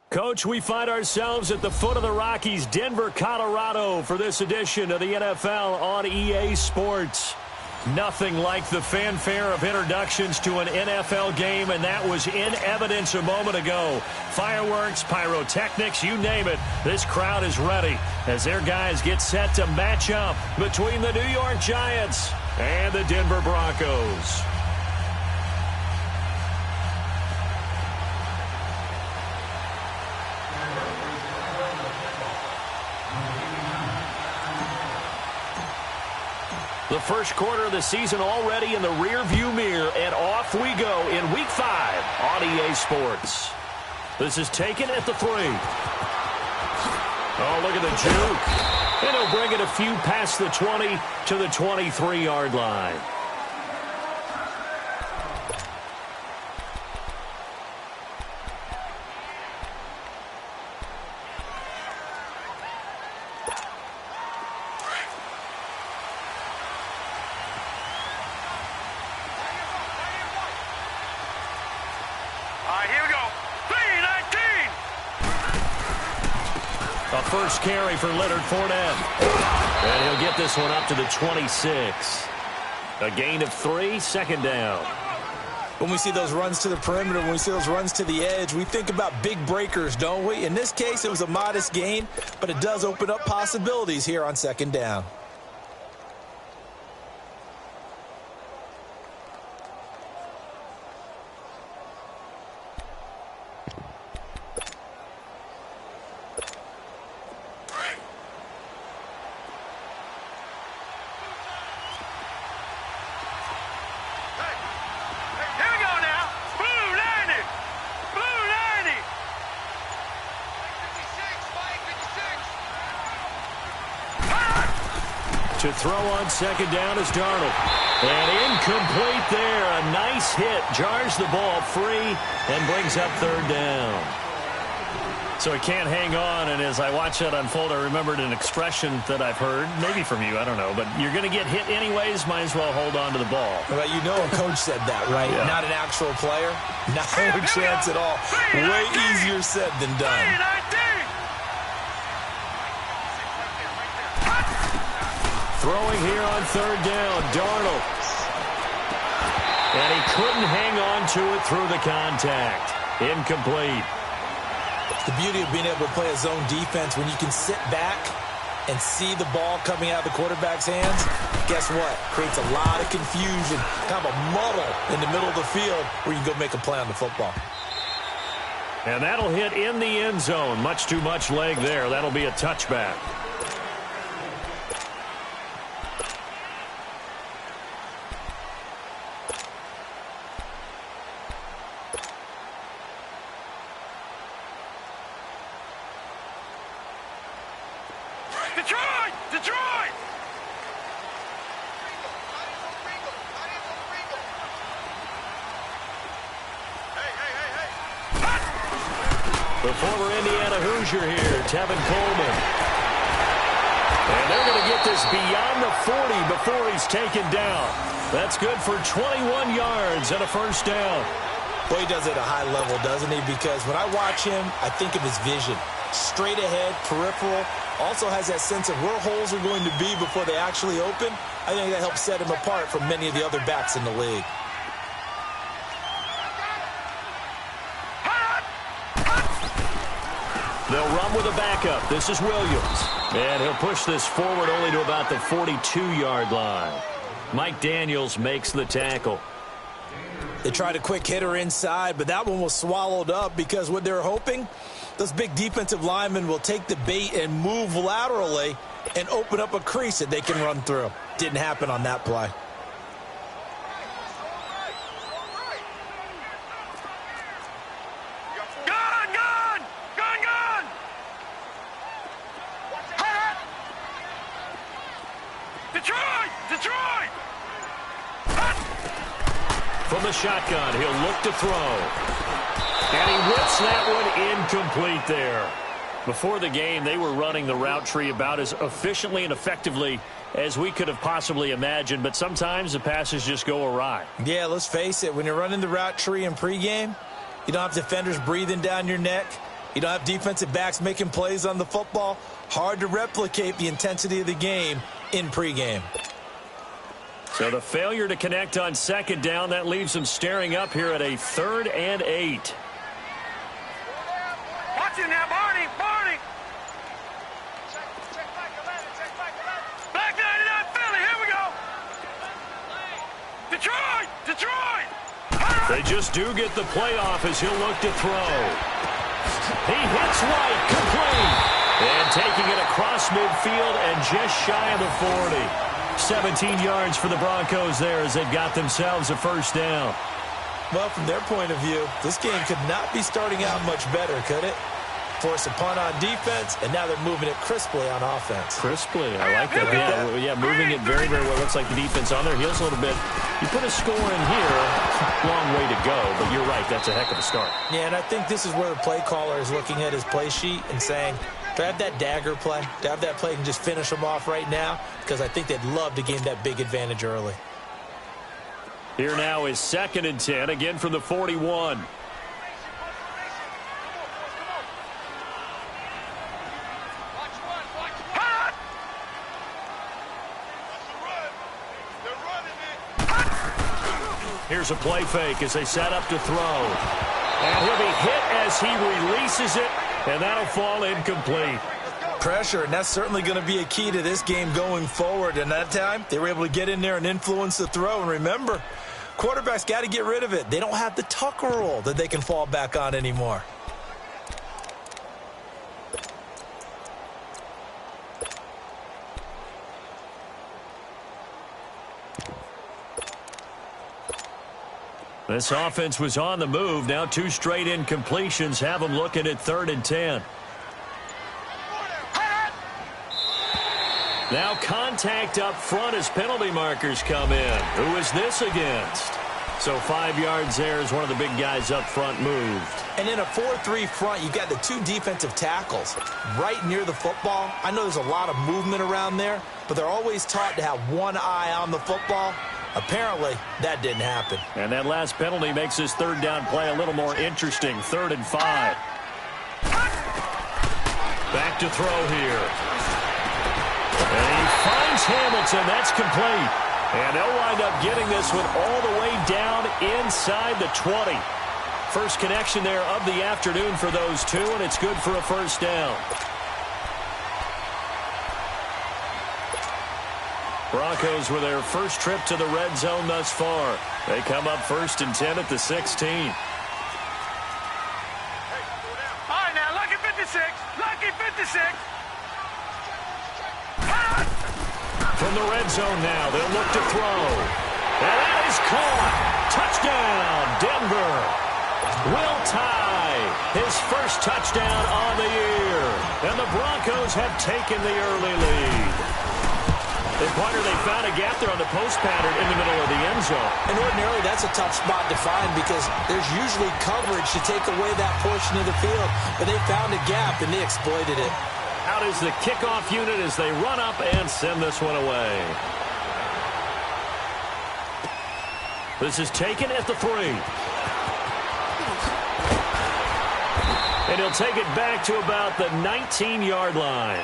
Coach, we find ourselves at the foot of the Rockies, Denver, Colorado, for this edition of the NFL on EA Sports. Nothing like the fanfare of introductions to an NFL game, and that was in evidence a moment ago. Fireworks, pyrotechnics, you name it. This crowd is ready as their guys get set to match up between the New York Giants and the Denver Broncos. The first quarter of the season already in the rear-view mirror, and off we go in Week 5 on EA Sports. This is taken at the 3. Oh, look at the juke. And he'll bring it a few past the 20 to the 23-yard line. First carry for Leonard Fournette. And he'll get this one up to the 26. A gain of 3, second down. When we see those runs to the perimeter, when we see those runs to the edge, we think about big breakers, don't we? In this case, it was a modest gain, but it does open up possibilities here on second down. To throw on second down is Darnold. And incomplete there. A nice hit. Jars the ball free and brings up third down. So he can't hang on, and as I watch that unfold, I remembered an expression that I've heard, maybe from you, I don't know, but you're going to get hit anyways, might as well hold on to the ball. Well, you know a coach said that, right? Yeah. Not an actual player. Not a chance at all. Way easier said than done. Throwing here on third down, Darnold. And he couldn't hang on to it through the contact. Incomplete. The beauty of being able to play a zone defense, when you can sit back and see the ball coming out of the quarterback's hands, guess what? Creates a lot of confusion, kind of a muddle in the middle of the field where you can go make a play on the football. And that'll hit in the end zone. Much too much leg there. That'll be a touchback. The former Indiana Hoosier here, Tevin Coleman. And they're going to get this beyond the 40 before he's taken down. That's good for 21 yards and a first down. Well, he does it at a high level, doesn't he? Because when I watch him, I think of his vision. Straight ahead, peripheral. Also has that sense of where holes are going to be before they actually open. I think that helps set him apart from many of the other backs in the league. They'll run with a backup. This is Williams. And he'll push this forward only to about the 42-yard line. Mike Daniels makes the tackle. They tried a quick hitter inside, but that one was swallowed up because what they're hoping, those big defensive linemen will take the bait and move laterally and open up a crease that they can run through. Didn't happen on that play. From the shotgun, he'll look to throw. And he whips that one incomplete there. Before the game, they were running the route tree about as efficiently and effectively as we could have possibly imagined, but sometimes the passes just go awry. Yeah, let's face it. When you're running the route tree in pregame, you don't have defenders breathing down your neck. You don't have defensive backs making plays on the football. Hard to replicate the intensity of the game in pregame. So the failure to connect on second down, that leaves them staring up here at a 3rd and 8. Watch it now, Barney. Black 99 Philly, here we go. Detroit. They just do get the playoff as he'll look to throw. He hits White, complete. And taking it across midfield and just shy of the 40. 17 yards for the Broncos there as they've got themselves a first down. Well, from their point of view, this game could not be starting out much better, could it? Force a punt on defense, and now they're moving it crisply on offense. Crisply, I like that. Yeah, moving it very, very well. Looks like the defense on their heels a little bit. You put a score in here, long way to go, but you're right, that's a heck of a start. Yeah, and I think this is where the play caller is looking at his play sheet and saying, do I have that dagger play? Do I have that play and just finish them off right now? Because I think they'd love to gain that big advantage early. Here now is 2nd and 10, again from the 41. Here's a play fake as they set up to throw. And he'll be hit as he releases it, and that'll fall incomplete. Pressure, and that's certainly going to be a key to this game going forward. And that time, they were able to get in there and influence the throw. And remember, quarterbacks got to get rid of it. They don't have the Tucker rule that they can fall back on anymore. This offense was on the move. Now 2 straight incompletions have them looking at 3rd and 10. Now contact up front as penalty markers come in. Who is this against? So 5 yards there as one of the big guys up front moved. And in a 4-3 front, you've got the 2 defensive tackles right near the football. I know there's a lot of movement around there, but they're always taught to have one eye on the football. Apparently, that didn't happen. And that last penalty makes this 3rd down play a little more interesting. 3rd and 5. Back to throw here. And he finds Hamilton. That's complete. And they'll wind up getting this one all the way down inside the 20. First connection there of the afternoon for those 2, and it's good for a first down. Broncos with their first trip to the red zone thus far. They come up 1st and 10 at the 16. All right, now, lucky 56. Lucky 56. From the red zone now, they'll look to throw. And that is caught. Touchdown, Denver. Will Tye, his first touchdown on the year. And the Broncos have taken the early lead. And Pointer, they found a gap there on the post pattern in the middle of the end zone. And ordinarily, that's a tough spot to find because there's usually coverage to take away that portion of the field. But they found a gap, and they exploited it. Out is the kickoff unit as they run up and send this one away. This is taken at the 3. And he'll take it back to about the 19-yard line.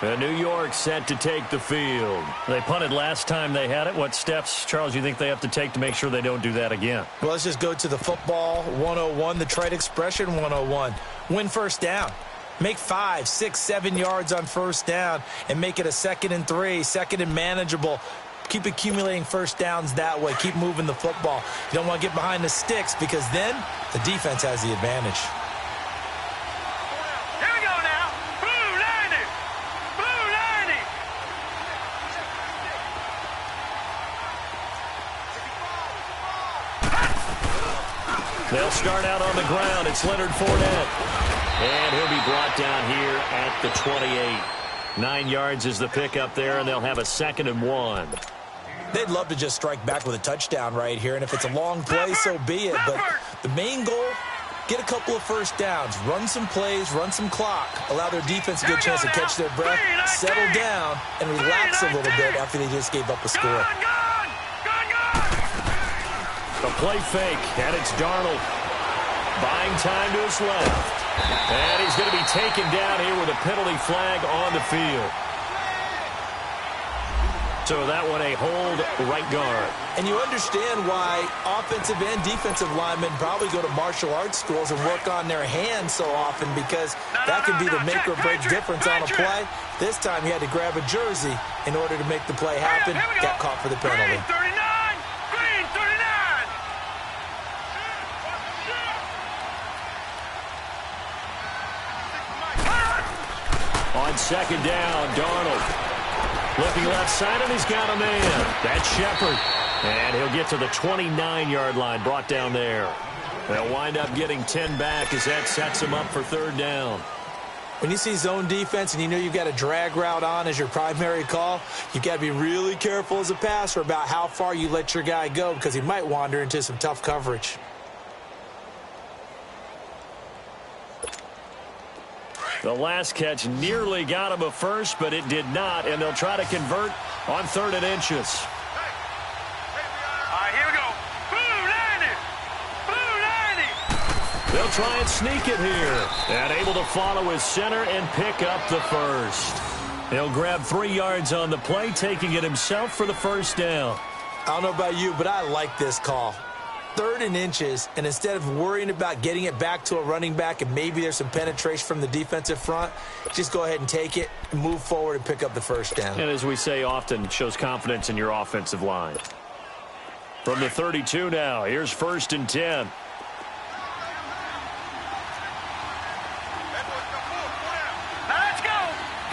And New York set to take the field. They punted last time they had it. What steps, Charles, you think they have to take to make sure they don't do that again? Well, let's just go to the football 101, the trite expression 101. Win first down. Make 5, 6, 7 yards on first down and make it a 2nd and 3, 2nd and manageable. Keep accumulating first downs that way. Keep moving the football. You don't want to get behind the sticks because then the defense has the advantage. Here we go now. Blue 90. Blue 90. They'll start out on the ground. It's Leonard Fournette. And he'll be brought down here at the 28. 9 yards is the pickup there, and they'll have a 2nd and 1. They'd love to just strike back with a touchdown right here, and if it's a long play, so be it. But the main goal, get a couple of first downs, run some plays, run some clock, allow their defense a good chance to catch their breath, settle down, and relax a little bit after they just gave up a score. The play fake, and it's Darnold. Buying time to his left. And he's going to be taken down here with a penalty flag on the field. So that one a hold right guard. And you understand why offensive and defensive linemen probably go to martial arts schools and work on their hands so often, because that can be the make or break difference on a play. This time he had to grab a jersey in order to make the play happen. Got caught for the penalty. Green 39! Green 39! On second down, Darnold. Looking left side, and he's got a man. That's Shepard. And he'll get to the 29-yard line, brought down there. They'll wind up getting 10 back as that sets him up for third down. When you see zone defense and you know you've got a drag route on as your primary call, you've got to be really careful as a passer about how far you let your guy go, because he might wander into some tough coverage. The last catch nearly got him a first, but it did not, and they'll try to convert on 3rd and inches. All right, here we go. Blue 90! Blue 90! They'll try and sneak it here. And able to follow his center and pick up the first. He'll grab 3 yards on the play, taking it himself for the first down. I don't know about you, but I like this call. 3rd and inches, and instead of worrying about getting it back to a running back and maybe there's some penetration from the defensive front, just go ahead and take it, move forward, and pick up the first down. And as we say often, shows confidence in your offensive line. From the 32 now, here's 1st and 10. Let's go!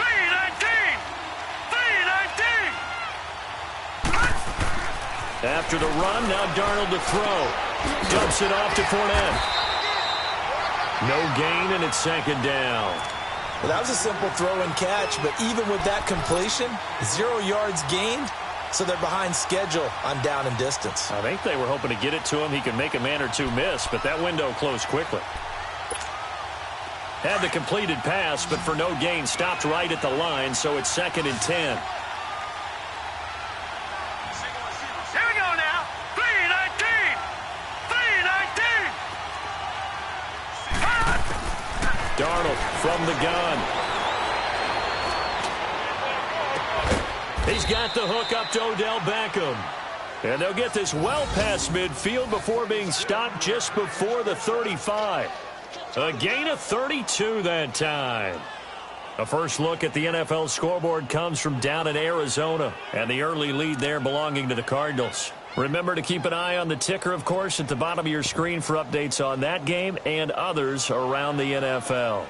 319! 319! After the run, now Darnold to throw. Dumps it off to Fournette. No gain, and it's 2nd down. Well, that was a simple throw and catch, but even with that completion, 0 yards gained, so they're behind schedule on down and distance. I think they were hoping to get it to him. He could make a man or two miss, but that window closed quickly. Had the completed pass, but for no gain, stopped right at the line, so it's 2nd and 10. Here we go now. 319! 319! Darnold from the gun. He's got the hook up to Odell Beckham. And they'll get this well past midfield before being stopped just before the 35. A gain of 32 that time. A first look at the NFL scoreboard comes from down in Arizona, and the early lead there belonging to the Cardinals. Remember to keep an eye on the ticker, of course, at the bottom of your screen for updates on that game and others around the NFL.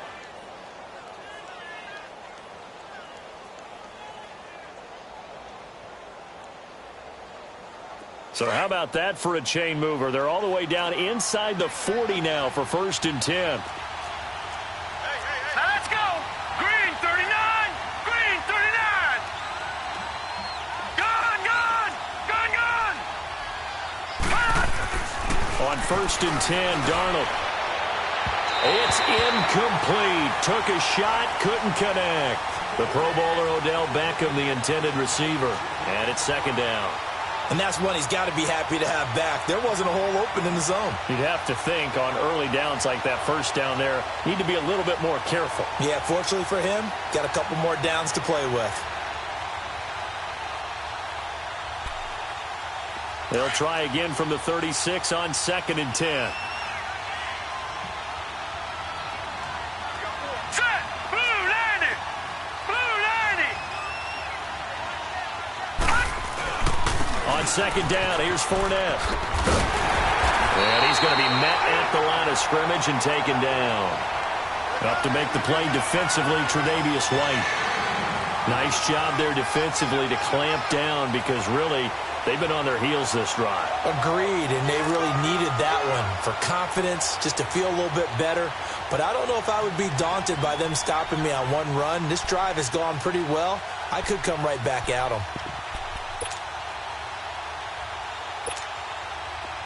So how about that for a chain mover? They're all the way down inside the 40 now for 1st and 10. Now let's go! Green 39! Green 39! Gun! Gun! Gun! Gun! On 1st and 10, Darnold. It's incomplete. Took a shot, couldn't connect. The Pro Bowler Odell Beckham, the intended receiver. And it's 2nd down. And that's one he's got to be happy to have back. There wasn't a hole open in the zone. You'd have to think on early downs like that first down there, need to be a little bit more careful. Yeah, fortunately for him, got a couple more downs to play with. They'll try again from the 36 on 2nd and 10. Set! Blue 90! Blue 90! On 2nd down, here's Fournette. And he's going to be met at the line of scrimmage and taken down. Up to make the play defensively, Tre'Davious White. Nice job there defensively to clamp down, because really they've been on their heels this drive. Agreed, and they really needed that one for confidence, just to feel a little bit better. But I don't know if I would be daunted by them stopping me on one run. This drive has gone pretty well. I could come right back at them.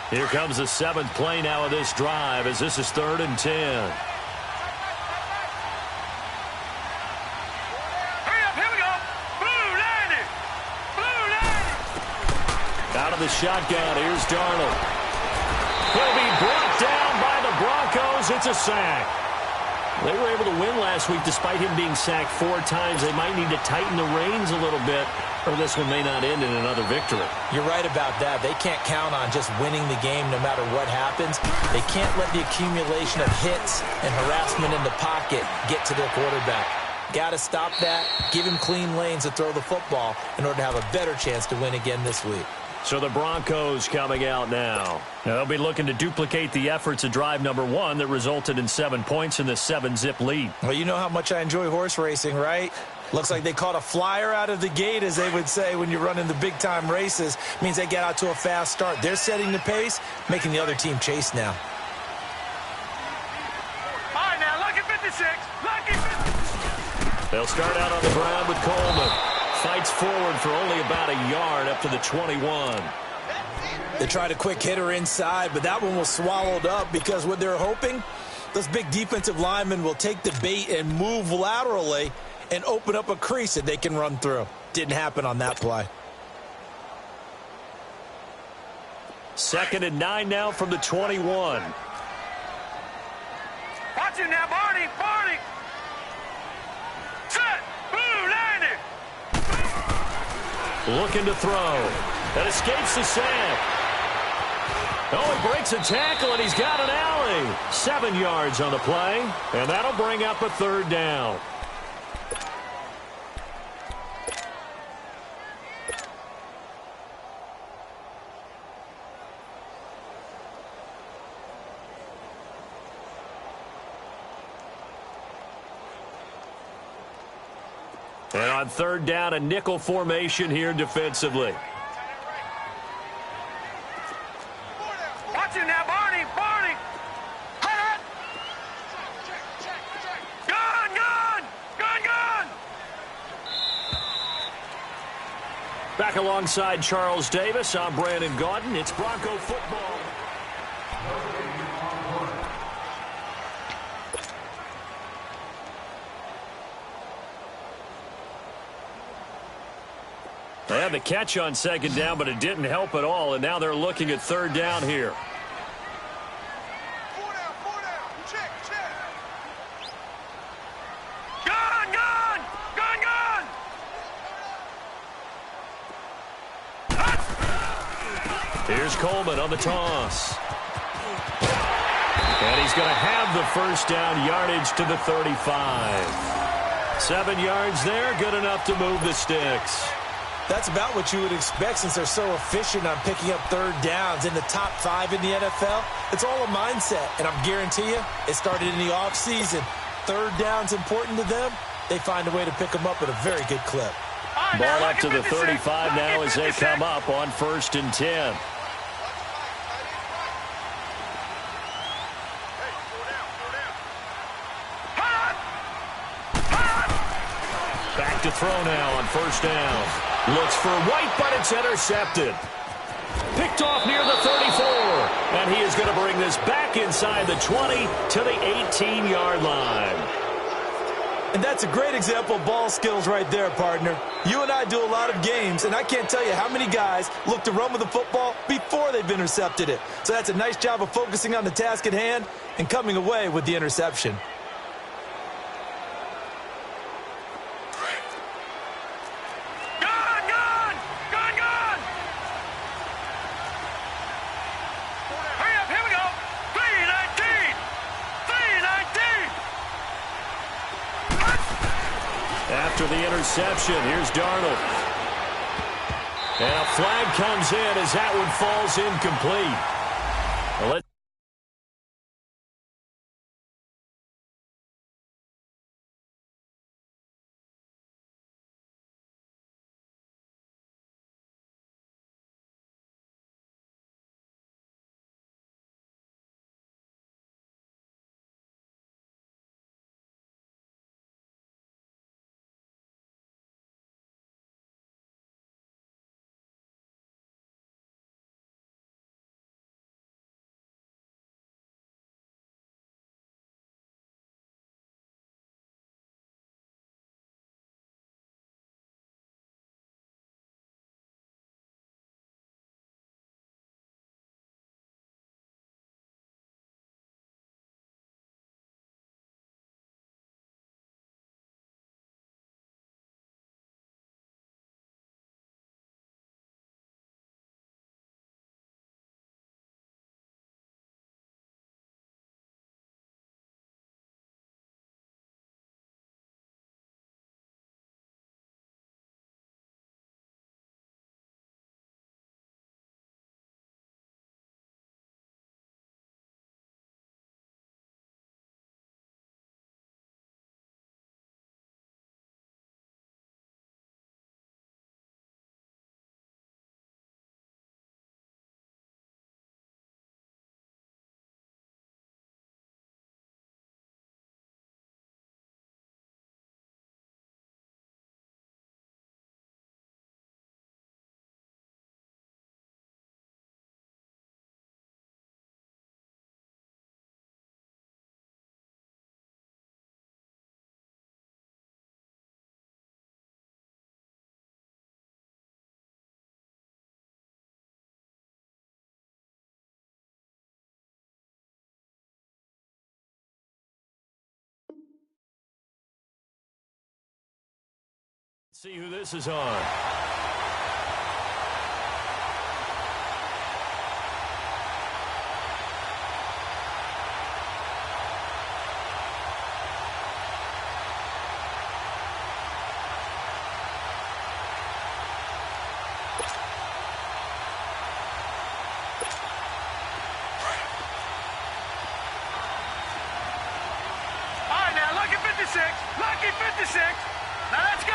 Here comes the 7th play now of this drive, as this is 3rd and 10. Hurry up, here we go! Blue 90! Blue 90! Out of the shotgun, here's Darnold. He'll be brought down by the Broncos. It's a sack. They were able to win last week despite him being sacked 4 times. They might need to tighten the reins a little bit, or this one may not end in another victory. You're right about that. They can't count on just winning the game no matter what happens. They can't let the accumulation of hits and harassment in the pocket get to their quarterback. Got to stop that, give him clean lanes to throw the football in order to have a better chance to win again this week. So the Broncos coming out now. They'll be looking to duplicate the efforts of drive number 1 that resulted in 7 points in the 7-zip lead. Well, you know how much I enjoy horse racing, right? Looks like they caught a flyer out of the gate, as they would say when you're running the big-time races. Means they get out to a fast start. They're setting the pace, making the other team chase now. All right, now, lucky 56. Lucky 56. They'll start out on the ground with Coleman. Fights forward for only about a yard up to the 21. They tried a quick hitter inside, but that one was swallowed up because what they're hoping, those big defensive linemen will take the bait and move laterally and open up a crease that they can run through. Didn't happen on that play. 2nd and 9 now from the 21. Watch him now, Barney. Barney. Set. Blue, 90. Looking to throw. That escapes the sack. Oh, he breaks a tackle, and he's got an alley. 7 yards on the play, and that'll bring up a 3rd down. And on 3rd down, a nickel formation here defensively. Watch him now, Barney. Barney. Hut. Gun, gun. Gun, gun. Back alongside Charles Davis, I'm Brandon Gaudin. It's Bronco football. They had the catch on 2nd down, but it didn't help at all, and now they're looking at 3rd down here. 4 down. Check. Gun, gun. Gun, gun. Here's Coleman on the toss. And he's going to have the 1st down, yardage to the 35. 7 yards there, good enough to move the sticks. That's about what you would expect since they're so efficient on picking up 3rd downs in the top 5 in the NFL. It's all a mindset, and I guarantee you it started in the offseason. 3rd down's important to them. They find a way to pick them up at a very good clip. Ball up to the 35 now as they come up on 1st and 10. Back to throw now on 1st down. Looks for White, but it's intercepted. Picked off near the 34. And he is going to bring this back inside the 20 to the 18-yard line. And that's a great example of ball skills right there, partner. You and I do a lot of games, and I can't tell you how many guys look to run with the football before they've intercepted it. So that's a nice job of focusing on the task at hand and coming away with the interception. After the interception, here's Darnold. And a flag comes in as that one falls incomplete. Well, See who this is on. Lucky 56. Now let's go.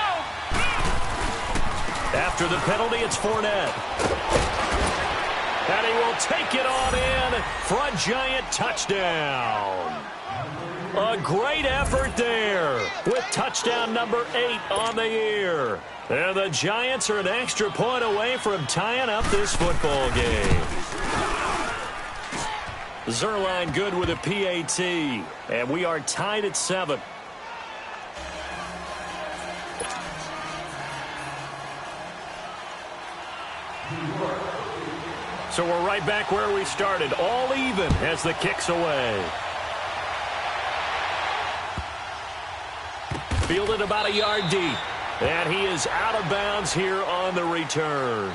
After the penalty, it's Fournette. And he will take it on in for a Giant touchdown. A great effort there with touchdown number 8 on the year. And the Giants are an extra point away from tying up this football game. Zerline good with a PAT. And we are tied at 7. So we're right back where we started, all even as the kick's away. Fielded about a yard deep, and he is out of bounds here on the return.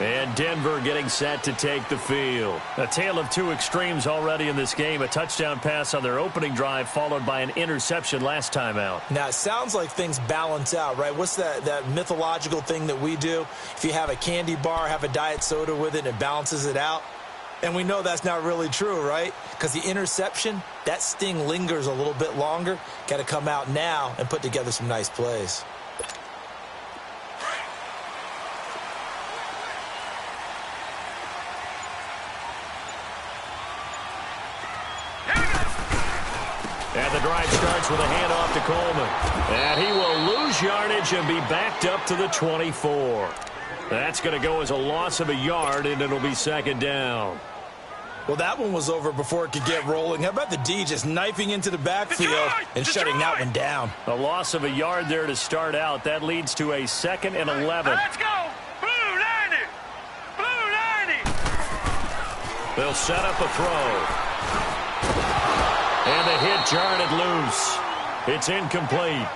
And Denver getting set to take the field. A tale of two extremes already in this game. A touchdown pass on their opening drive followed by an interception last time out. Now, it sounds like things balance out, right? What's that mythological thing that we do? If you have a candy bar, have a diet soda with it, it balances it out. And we know that's not really true, right? Because the interception, that sting lingers a little bit longer. Got to come out now and put together some nice plays. And the drive starts with a handoff to Coleman. And he will lose yardage and be backed up to the 24. That's going to go as a loss of a yard, and it'll be second down. Well, that one was over before it could get rolling. How about the D just knifing into the backfield and shutting that one down? A loss of a yard there to start out. That leads to a 2nd and 11. Let's go. Blue 90. Blue 90. They'll set up a throw. And the hit jarred it loose. It's incomplete.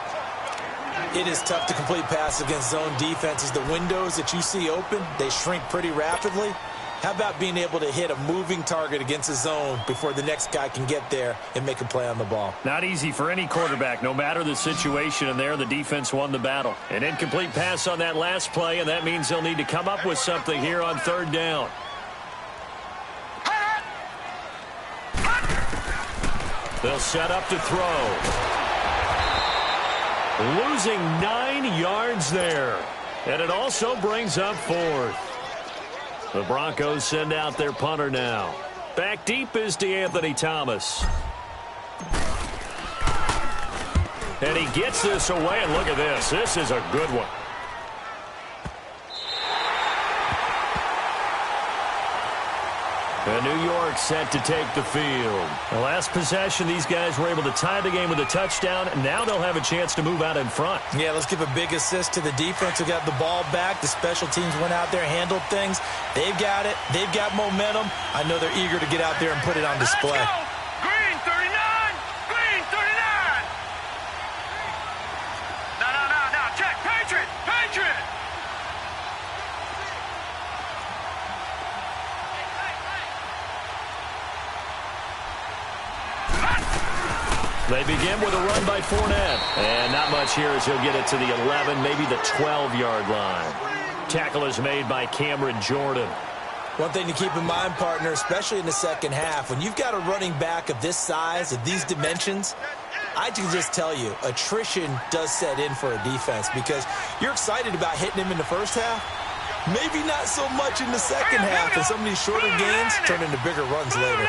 It is tough to complete passes against zone defenses. The windows that you see open, they shrink pretty rapidly. How about being able to hit a moving target against a zone before the next guy can get there and make a play on the ball? Not easy for any quarterback, no matter the situation, and there the defense won the battle. An incomplete pass on that last play, and that means they'll need to come up with something here on third down. They'll set up to throw. Losing 9 yards there. And it also brings up 4th. The Broncos send out their punter now. Back deep is DeAnthony Thomas. And he gets this away, and look at this. This is a good one. And New York set to take the field. The last possession, these guys were able to tie the game with a touchdown, and now they'll have a chance to move out in front. Yeah, let's give a big assist to the defense who got the ball back. The special teams went out there, handled things. They've got it. They've got momentum. I know they're eager to get out there and put it on display. Let's go. Green 39. Green 39. No. Check. Patriot. Patriot. They begin with a run by Fournette. And not much here as he'll get it to the 11, maybe the 12-yard line. Tackle is made by Cameron Jordan. One thing to keep in mind, partner, especially in the second half, when you've got a running back of this size, of these dimensions, I can just tell you, attrition does set in for a defense because you're excited about hitting him in the first half. Maybe not so much in the second half, and some of these shorter gains turn into bigger runs later.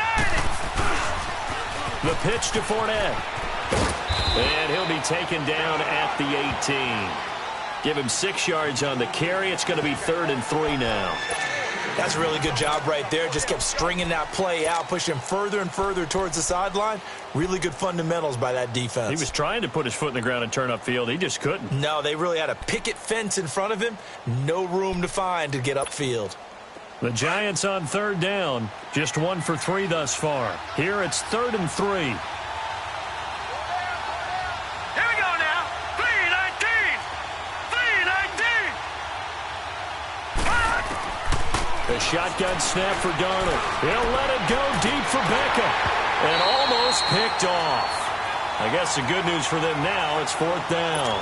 The pitch to Fournette. And he'll be taken down at the 18. Give him 6 yards on the carry. It's going to be 3rd and 3 now. That's a really good job right there. Just kept stringing that play out, pushing further and further towards the sideline. Really good fundamentals by that defense. He was trying to put his foot in the ground and turn upfield. He just couldn't. No, they really had a picket fence in front of him. No room to find to get upfield. The Giants on 3rd down. Just 1 for 3 thus far. Here it's 3rd and 3. Here we go now. 319. 319. The shotgun snap for Darnold. He'll let it go deep for Beckham. And almost picked off. I guess the good news for them now, it's 4th down.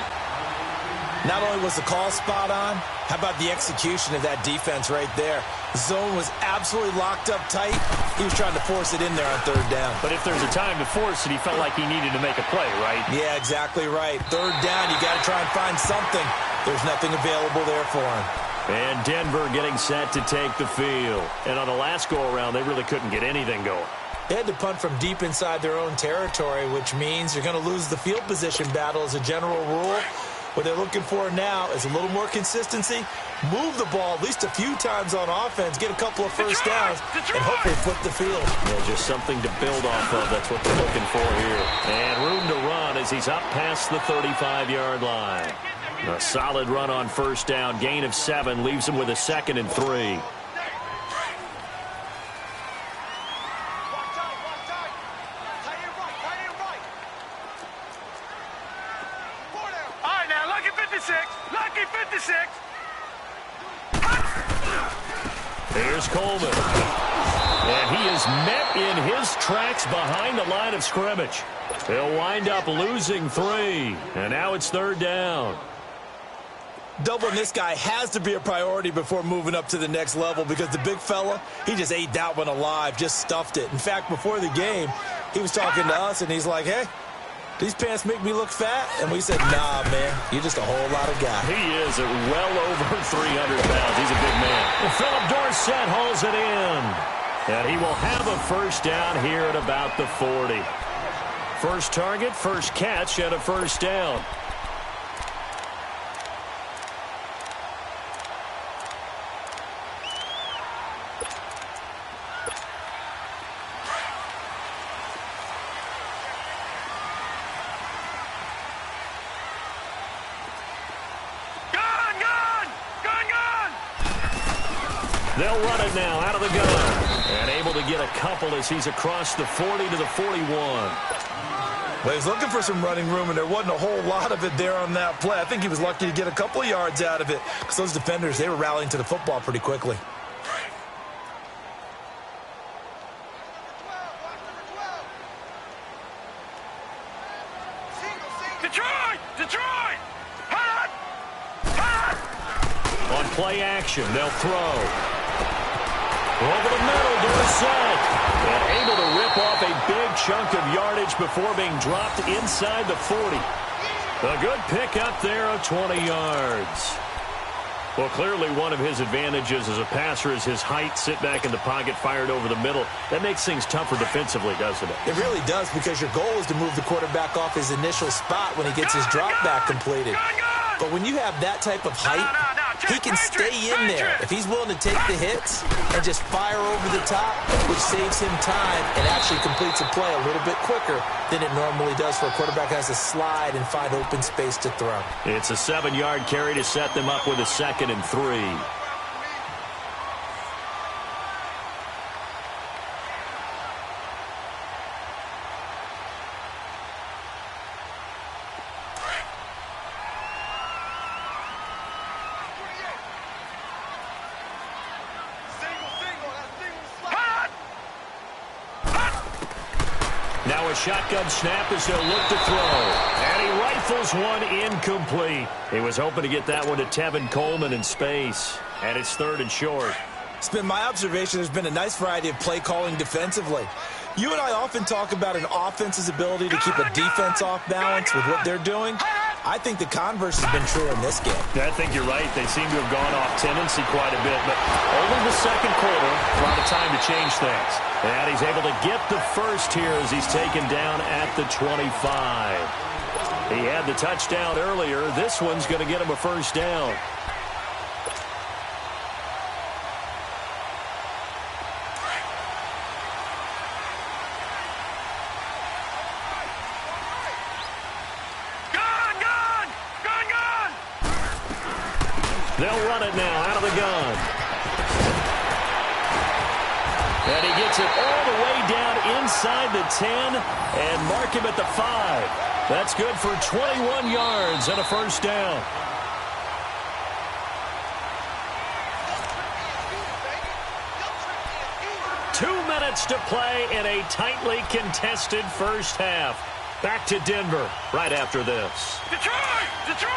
Not only was the call spot on, how about the execution of that defense right there? The zone was absolutely locked up tight. He was trying to force it in there on 3rd down. But if there's a time to force it, he felt like he needed to make a play, right? Yeah, exactly right. 3rd down, you got to try and find something. There's nothing available there for him. And Denver getting set to take the field. And on the last go-around, they really couldn't get anything going. They had to punt from deep inside their own territory, which means you're going to lose the field position battle as a general rule. What they're looking for now is a little more consistency, move the ball at least a few times on offense, get a couple of first downs, and hopefully flip the field. Yeah, just something to build off of. That's what they're looking for here. And room to run as he's up past the 35-yard line. A solid run on 1st down. Gain of 7 leaves him with a 2nd and 3. Lucky 56. Here's Coleman. And he is met in his tracks behind the line of scrimmage. He'll wind up losing 3. And now it's 3rd down. Doubling this guy has to be a priority before moving up to the next level because the big fella, he just ate that one alive, just stuffed it. In fact, before the game, he was talking to us, and he's like, hey, these pants make me look fat? And we said, nah, man, you're just a whole lot of guy. He is well over 300 pounds. He's a big man. And Philip Dorsett hauls it in. And he will have a 1st down here at about the 40. First target, first catch, and a 1st down. They'll run it now out of the gun. And able to get a couple as he's across the 40 to the 41. Well, he's looking for some running room, and there wasn't a whole lot of it there on that play. I think he was lucky to get a couple of yards out of it because those defenders, they were rallying to the football pretty quickly. Detroit! On play action, they'll throw. Over the middle, Dorsett. And able to rip off a big chunk of yardage before being dropped inside the 40. A good pickup there of 20 yards. Well, clearly one of his advantages as a passer is his height. Sit back in the pocket, fired over the middle. That makes things tougher defensively, doesn't it? It really does, because your goal is to move the quarterback off his initial spot when he gets his drop back completed. But when you have that type of height, he can stay in there if he's willing to take the hits and just fire over the top, which saves him time and actually completes a play a little bit quicker than it normally does for a quarterback who has to slide and find open space to throw. It's a 7-yard carry to set them up with a 2nd and 3. Now a shotgun snap as he'll look to throw. And he rifles one incomplete. He was hoping to get that one to Tevin Coleman in space. And it's 3rd and short. It's been my observation there's been a nice variety of play calling defensively. You and I often talk about an offense's ability to keep a defense off balance with what they're doing. I think the converse has been true in this game. I think you're right. They seem to have gone off tendency quite a bit, but only the 2nd quarter, a lot of time to change things. And he's able to get the first here as he's taken down at the 25. He had the touchdown earlier. This one's going to get him a 1st down. They'll run it now out of the gun. And he gets it all the way down inside the 10 and mark him at the 5. That's good for 21 yards and a 1st down. minutes to play in a tightly contested first half. Back to Denver right after this. Detroit! Detroit!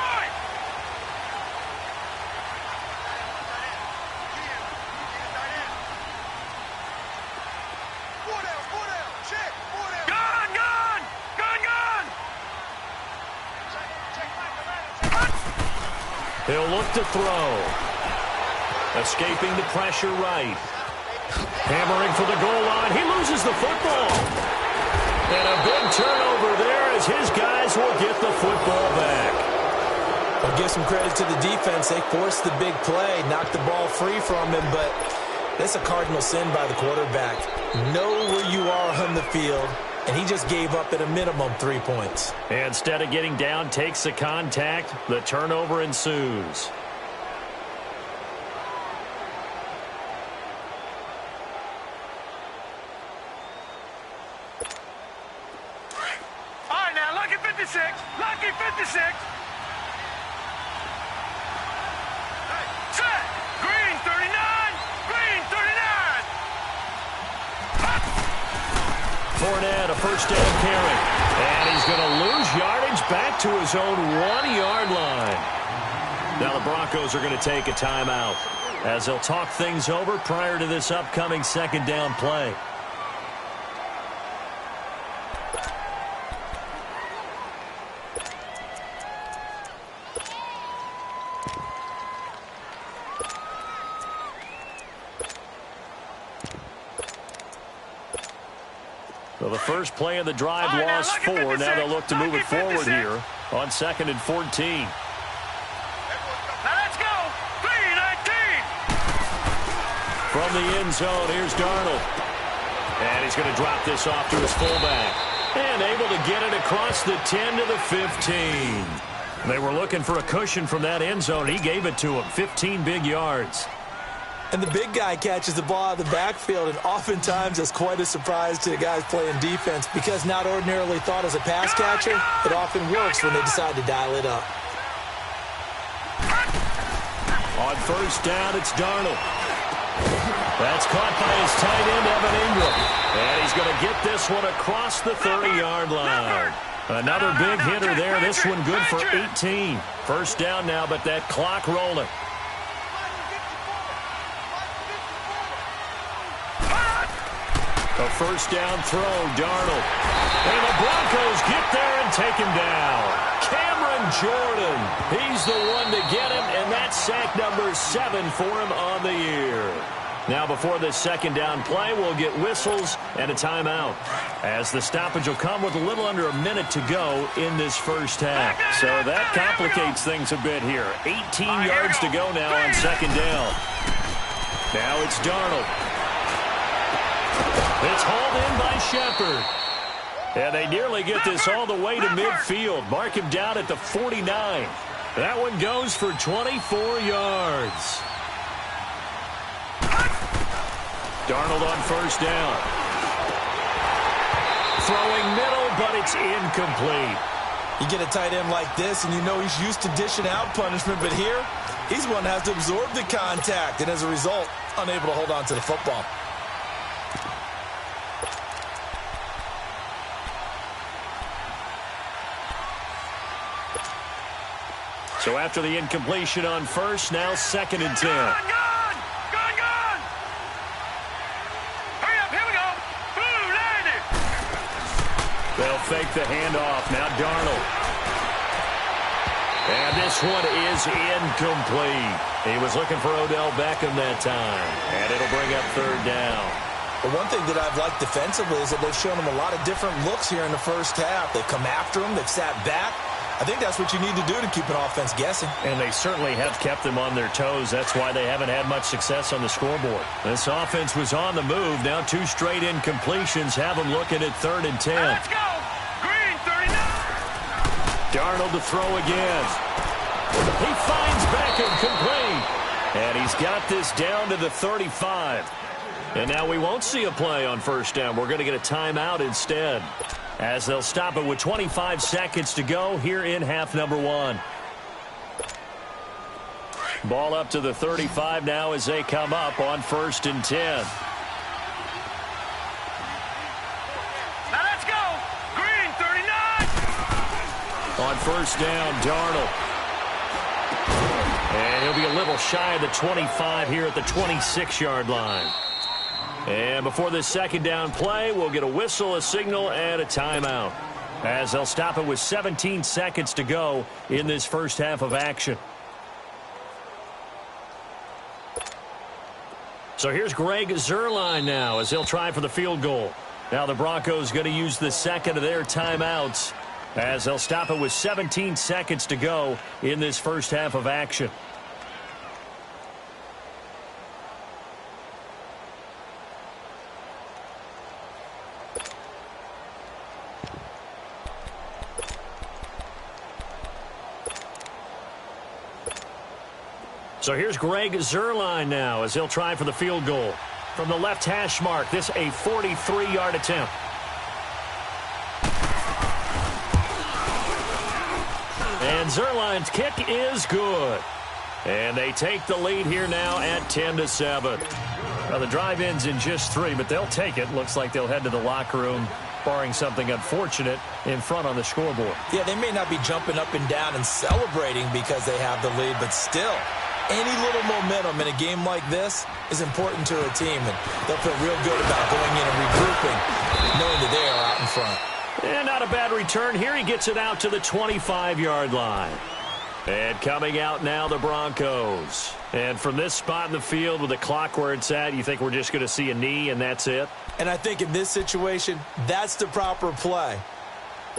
He'll look to throw. Escaping the pressure right. Hammering for the goal line. He loses the football. And a big turnover there as his guys will get the football back. I'll give some credit to the defense. They forced the big play, knocked the ball free from him, but that's a cardinal sin by the quarterback. Know where you are on the field, and he just gave up at a minimum 3 points. And instead of getting down, takes the contact. The turnover ensues. All right, now, lucky 56. Lucky 56. Set. Green 39. Green 39. Fournette, a first down carry. And he's going to lose yardage back to his own 1-yard line. Now the Broncos are going to take a timeout as they'll talk things over prior to this upcoming second down play. So the first play of the drive lost 4. Now they'll look to move it forward here on 2nd and 14. Now let's go. 3-19. From the end zone, here's Darnold. And he's going to drop this off to his fullback. And able to get it across the 10 to the 15. They were looking for a cushion from that end zone. He gave it to him. 15 big yards. And the big guy catches the ball out of the backfield, and oftentimes that's quite a surprise to the guys playing defense because not ordinarily thought as a pass catcher, it often works when they decide to dial it up. On first down, it's Darnold. That's caught by his tight end, Evan Ingram. And he's going to get this one across the 30-yard line. Another big hitter there. This one good for 18. First down now, but that clock rolling. A first down throw, Darnold. And the Broncos get there and take him down. Cameron Jordan, he's the one to get him, and that's sack number 7 for him on the year. Now before this second down play, we'll get whistles and a timeout, as the stoppage will come with a little under a minute to go in this first half. So that complicates things a bit here. 18 yards to go now on second down. Now it's Darnold. It's hauled in by Shepard. And they nearly get this all the way to midfield. Mark him down at the 49. That one goes for 24 yards. Darnold on first down. Throwing middle, but it's incomplete. You get a tight end like this, and you know he's used to dishing out punishment, but here, he's one that has to absorb the contact, and as a result, unable to hold on to the football. So after the incompletion on first, now 2nd and 10. Gone! Hurry up, here we go. Blue landed. They'll fake the handoff. Now Darnold. And this one is incomplete. He was looking for Odell Beckham that time. And it'll bring up third down. But one thing that I've liked defensively is that they've shown him a lot of different looks here in the first half. They've come after him. They've sat back. I think that's what you need to do to keep an offense guessing. And they certainly have kept them on their toes. That's why they haven't had much success on the scoreboard. This offense was on the move. Now 2 straight incompletions have them looking at 3rd and 10. Let's go. Green 39. Darnold to throw again. He finds Beckham complete. And he's got this down to the 35. And now we won't see a play on first down. We're going to get a timeout instead, as they'll stop it with 25 seconds to go here in half number 1. Ball up to the 35 now as they come up on 1st and 10. On first down, Darnold. And he'll be a little shy of the 25 here at the 26-yard line. And before this second down play, we'll get a whistle, a signal, and a timeout, as they'll stop it with 17 seconds to go in this first half of action. So here's Greg Zuerlein now as he'll try for the field goal. Now the Broncos going to use the second of their timeouts as they'll stop it with 17 seconds to go in this first half of action. So here's Greg Zuerlein now as he'll try for the field goal. From the left hash mark, this a 43-yard attempt. And Zuerlein's kick is good. And they take the lead here now at 10-7. Well, the drive ends in just 3, but they'll take it. Looks like they'll head to the locker room, barring something unfortunate, in front on the scoreboard. Yeah, they may not be jumping up and down and celebrating because they have the lead, but still, any little momentum in a game like this is important to a team, and they'll feel real good about going in and regrouping, knowing that they are out in front. And not a bad return. Here he gets it out to the 25-yard line. And coming out now, the Broncos. And from this spot in the field with the clock where it's at, you think we're just going to see a knee and that's it? And I think in this situation, that's the proper play.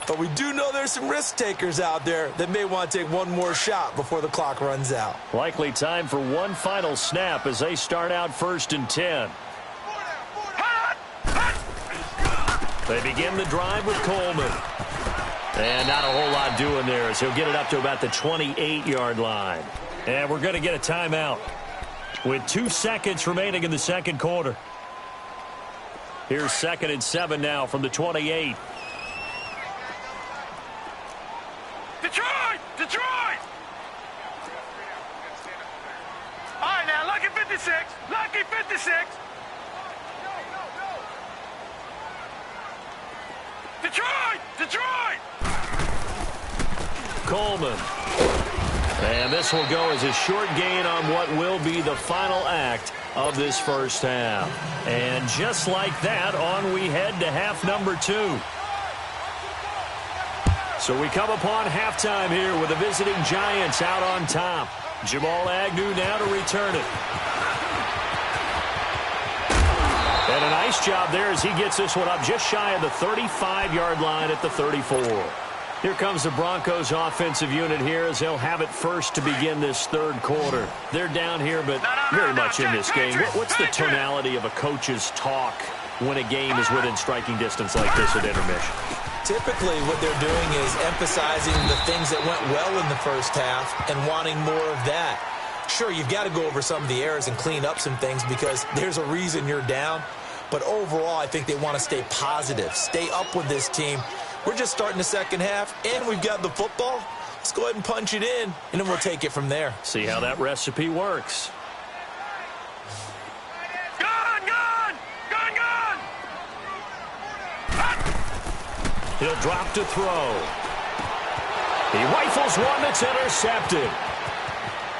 But we do know there's some risk takers out there that may want to take one more shot before the clock runs out. Likely time for one final snap as they start out 1st and 10. They begin the drive with Coleman. And not a whole lot doing there as he'll get it up to about the 28-yard line. And we're going to get a timeout with 2 seconds remaining in the second quarter. Here's 2nd and 7 now from the 28. Detroit! Detroit! All right, now, lucky 56. Lucky 56. Detroit! Detroit! Coleman. And this will go as a short gain on what will be the final act of this first half. And just like that, on we head to half number 2. So we come upon halftime here with the visiting Giants out on top. Jamal Agnew now to return it. And a nice job there as he gets this one up just shy of the 35-yard line at the 34. Here comes the Broncos offensive unit here as they'll have it first to begin this third quarter. They're down here, but very much in this game. What's the tonality of a coach's talk when a game is within striking distance like this at intermission? Typically, what they're doing is emphasizing the things that went well in the first half and wanting more of that. Sure, you've got to go over some of the errors and clean up some things because there's a reason you're down. But overall, I think they want to stay positive, stay up with this team. We're just starting the second half, and we've got the football. Let's go ahead and punch it in, and then we'll take it from there. See how that recipe works. He'll drop to throw. He rifles one that's intercepted.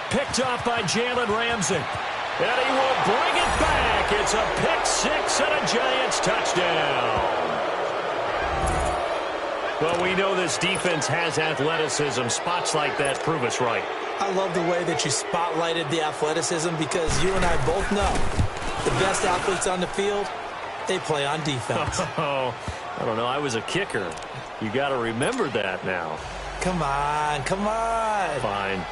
Picked off by Jalen Ramsey. And he will bring it back. It's a pick six and a Giants touchdown. Well, we know this defense has athleticism. Spots like that prove us right. I love the way that you spotlighted the athleticism because you and I both know the best athletes on the field, they play on defense. Oh, I don't know. I was a kicker. You got to remember that now. Come on, come on. Fine.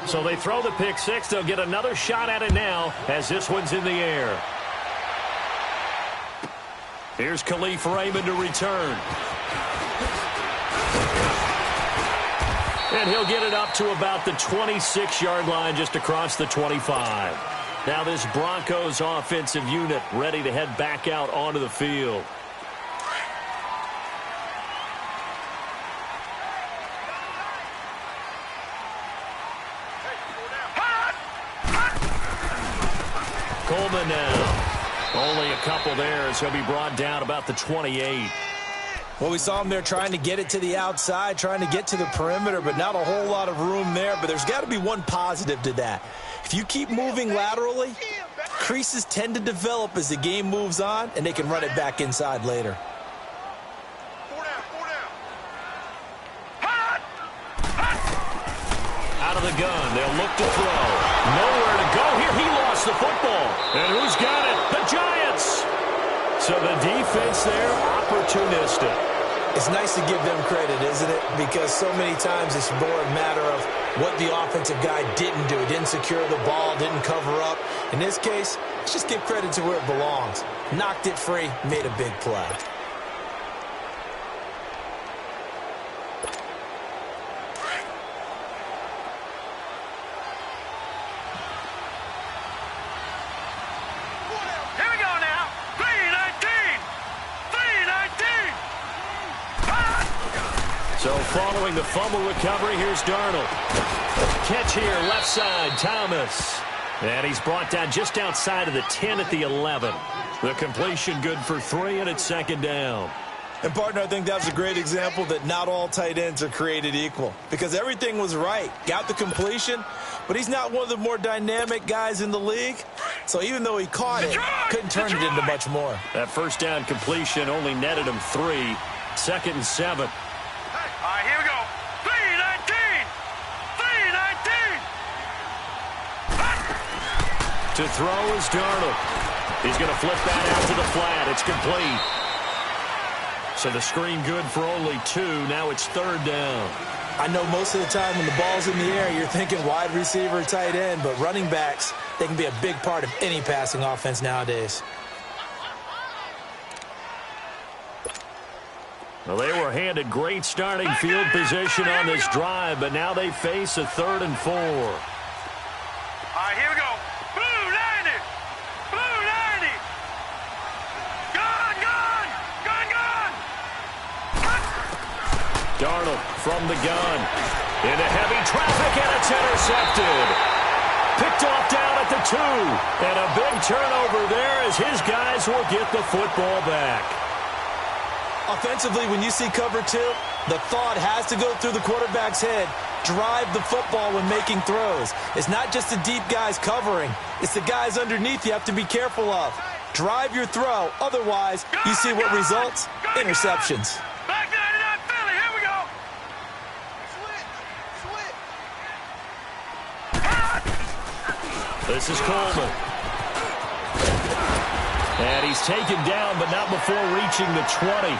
So they throw the pick six. They'll get another shot at it now as this one's in the air. Here's Khalif Raymond to return. And he'll get it up to about the 26-yard line just across the 25. Now this Broncos offensive unit ready to head back out onto the field. Coleman now. Only a couple there as he'll be brought down about the 28. Well, we saw him there trying to get it to the outside, trying to get to the perimeter, but not a whole lot of room there. But there's got to be one positive to that. If you keep moving laterally, creases tend to develop as the game moves on, and they can run it back inside later. Out of the gun, they'll look to throw. Nowhere to go here. He lost the football. And who's got it? The Giants. So the defense there, opportunistic. It's nice to give them credit, isn't it? Because so many times it's more a matter of what the offensive guy didn't do. Didn't secure the ball, didn't cover up. In this case, let's just give credit to where it belongs. Knocked it free, made a big play. So following the fumble recovery, here's Darnold. Catch here, left side, Thomas. And he's brought down just outside of the 10 at the 11. The completion good for 3, and it's second down. And, partner, I think that was a great example that not all tight ends are created equal. Because everything was right. Got the completion, but he's not one of the more dynamic guys in the league. So even though he caught it, couldn't turn it into much more. That first down completion only netted him 3. Second and 7. All right, here we go. 3-19. 3-19. To throw is Darnold. He's going to flip that out to the flat. It's complete. So the screen good for only 2. Now it's third down. I know most of the time when the ball's in the air, you're thinking wide receiver, tight end, but running backs, they can be a big part of any passing offense nowadays. Well, they were handed great starting field position on this drive, but now they face a 3rd and 4. All right, here we go. Blue 90. Blue 90. Gun, gun. Gun, gun. Darnold from the gun. Into heavy traffic, and it's intercepted. Picked off down at the 2. And a big turnover there as his guys will get the football back. Offensively, when you see cover 2, the thought has to go through the quarterback's head. Drive the football when making throws. It's not just the deep guys covering. It's the guys underneath you have to be careful of. Drive your throw. Otherwise, you see what results? Interceptions. Back 99 Philly. Here we go. Switch. This is Coleman. And he's taken down, but not before reaching the 20.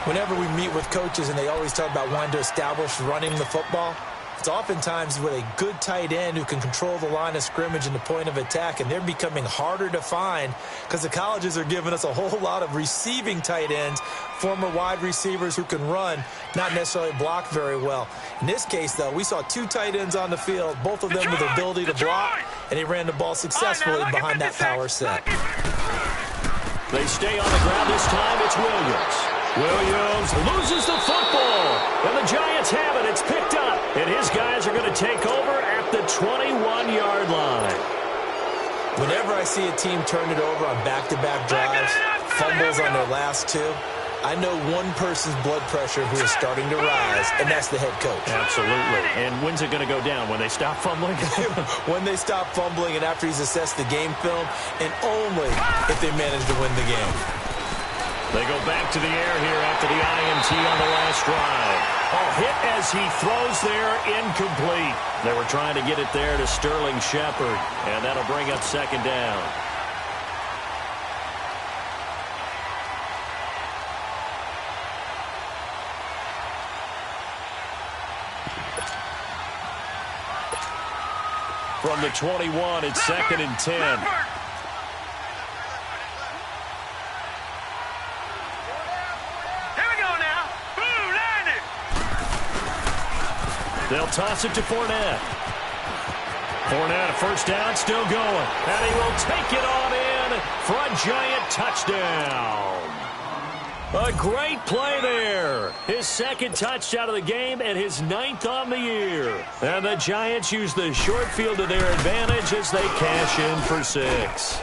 Whenever we meet with coaches and they always talk about wanting to establish running the football, it's oftentimes with a good tight end who can control the line of scrimmage and the point of attack, and they're becoming harder to find because the colleges are giving us a whole lot of receiving tight ends, former wide receivers who can run, not necessarily block very well. In this case, though, we saw 2 tight ends on the field, both of them with the ability to block, and he ran the ball successfully behind that power set. They stay on the ground this time. It's Williams. Williams loses the football. And the Giants have it. It's picked up. And his guys are going to take over at the 21-yard line. Whenever I see a team turn it over on back-to-back drives, fumbles on their last 2, I know one person's blood pressure who is starting to rise, and that's the head coach. Absolutely. And when's it going to go down? When they stop fumbling? When they stop fumbling and after he's assessed the game film, and only if they manage to win the game. They go back to the air here after the INT on the last drive. A hit as he throws there, incomplete. They were trying to get it there to Sterling Shepard, and that'll bring up second down. From the 21, it's second and 10. Here we go now. Blue 90. They'll toss it to Fournette. Fournette, a first down, still going. And he will take it on in for a Giant touchdown. A great play there. His second touchdown of the game and his 9th on the year. And the Giants use the short field to their advantage as they cash in for 6.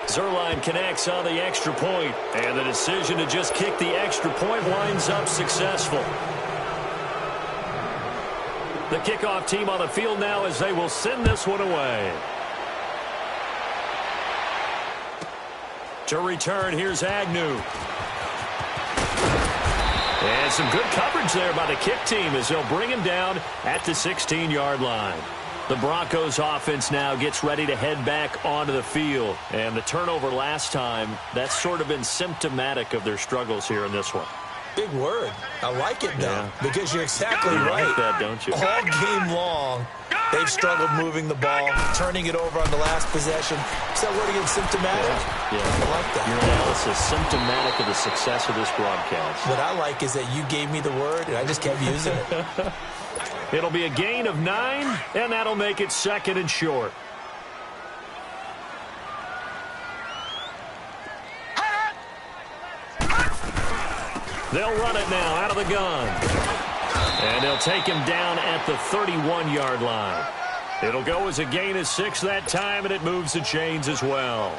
Zerline connects on the extra point, and the decision to just kick the extra point winds up successful. The kickoff team on the field now as they will send this one away. To return, here's Agnew. And some good coverage there by the kick team as they'll bring him down at the 16-yard line. The Broncos offense now gets ready to head back onto the field. And the turnover last time, that's sort of been symptomatic of their struggles here in this one. Big word. I like it, though, because you're exactly right. Like that, don't you? All game long, they've struggled moving the ball, turning it over on the last possession. Is that word again, symptomatic? Yeah. I like that. Your analysis, symptomatic of the success of this broadcast. What I like is that you gave me the word, and I just kept using it. It'll be a gain of 9, and that'll make it 2nd and short. They'll run it now out of the gun. And they'll take him down at the 31-yard line. It'll go as a gain of 6 that time, and it moves the chains as well.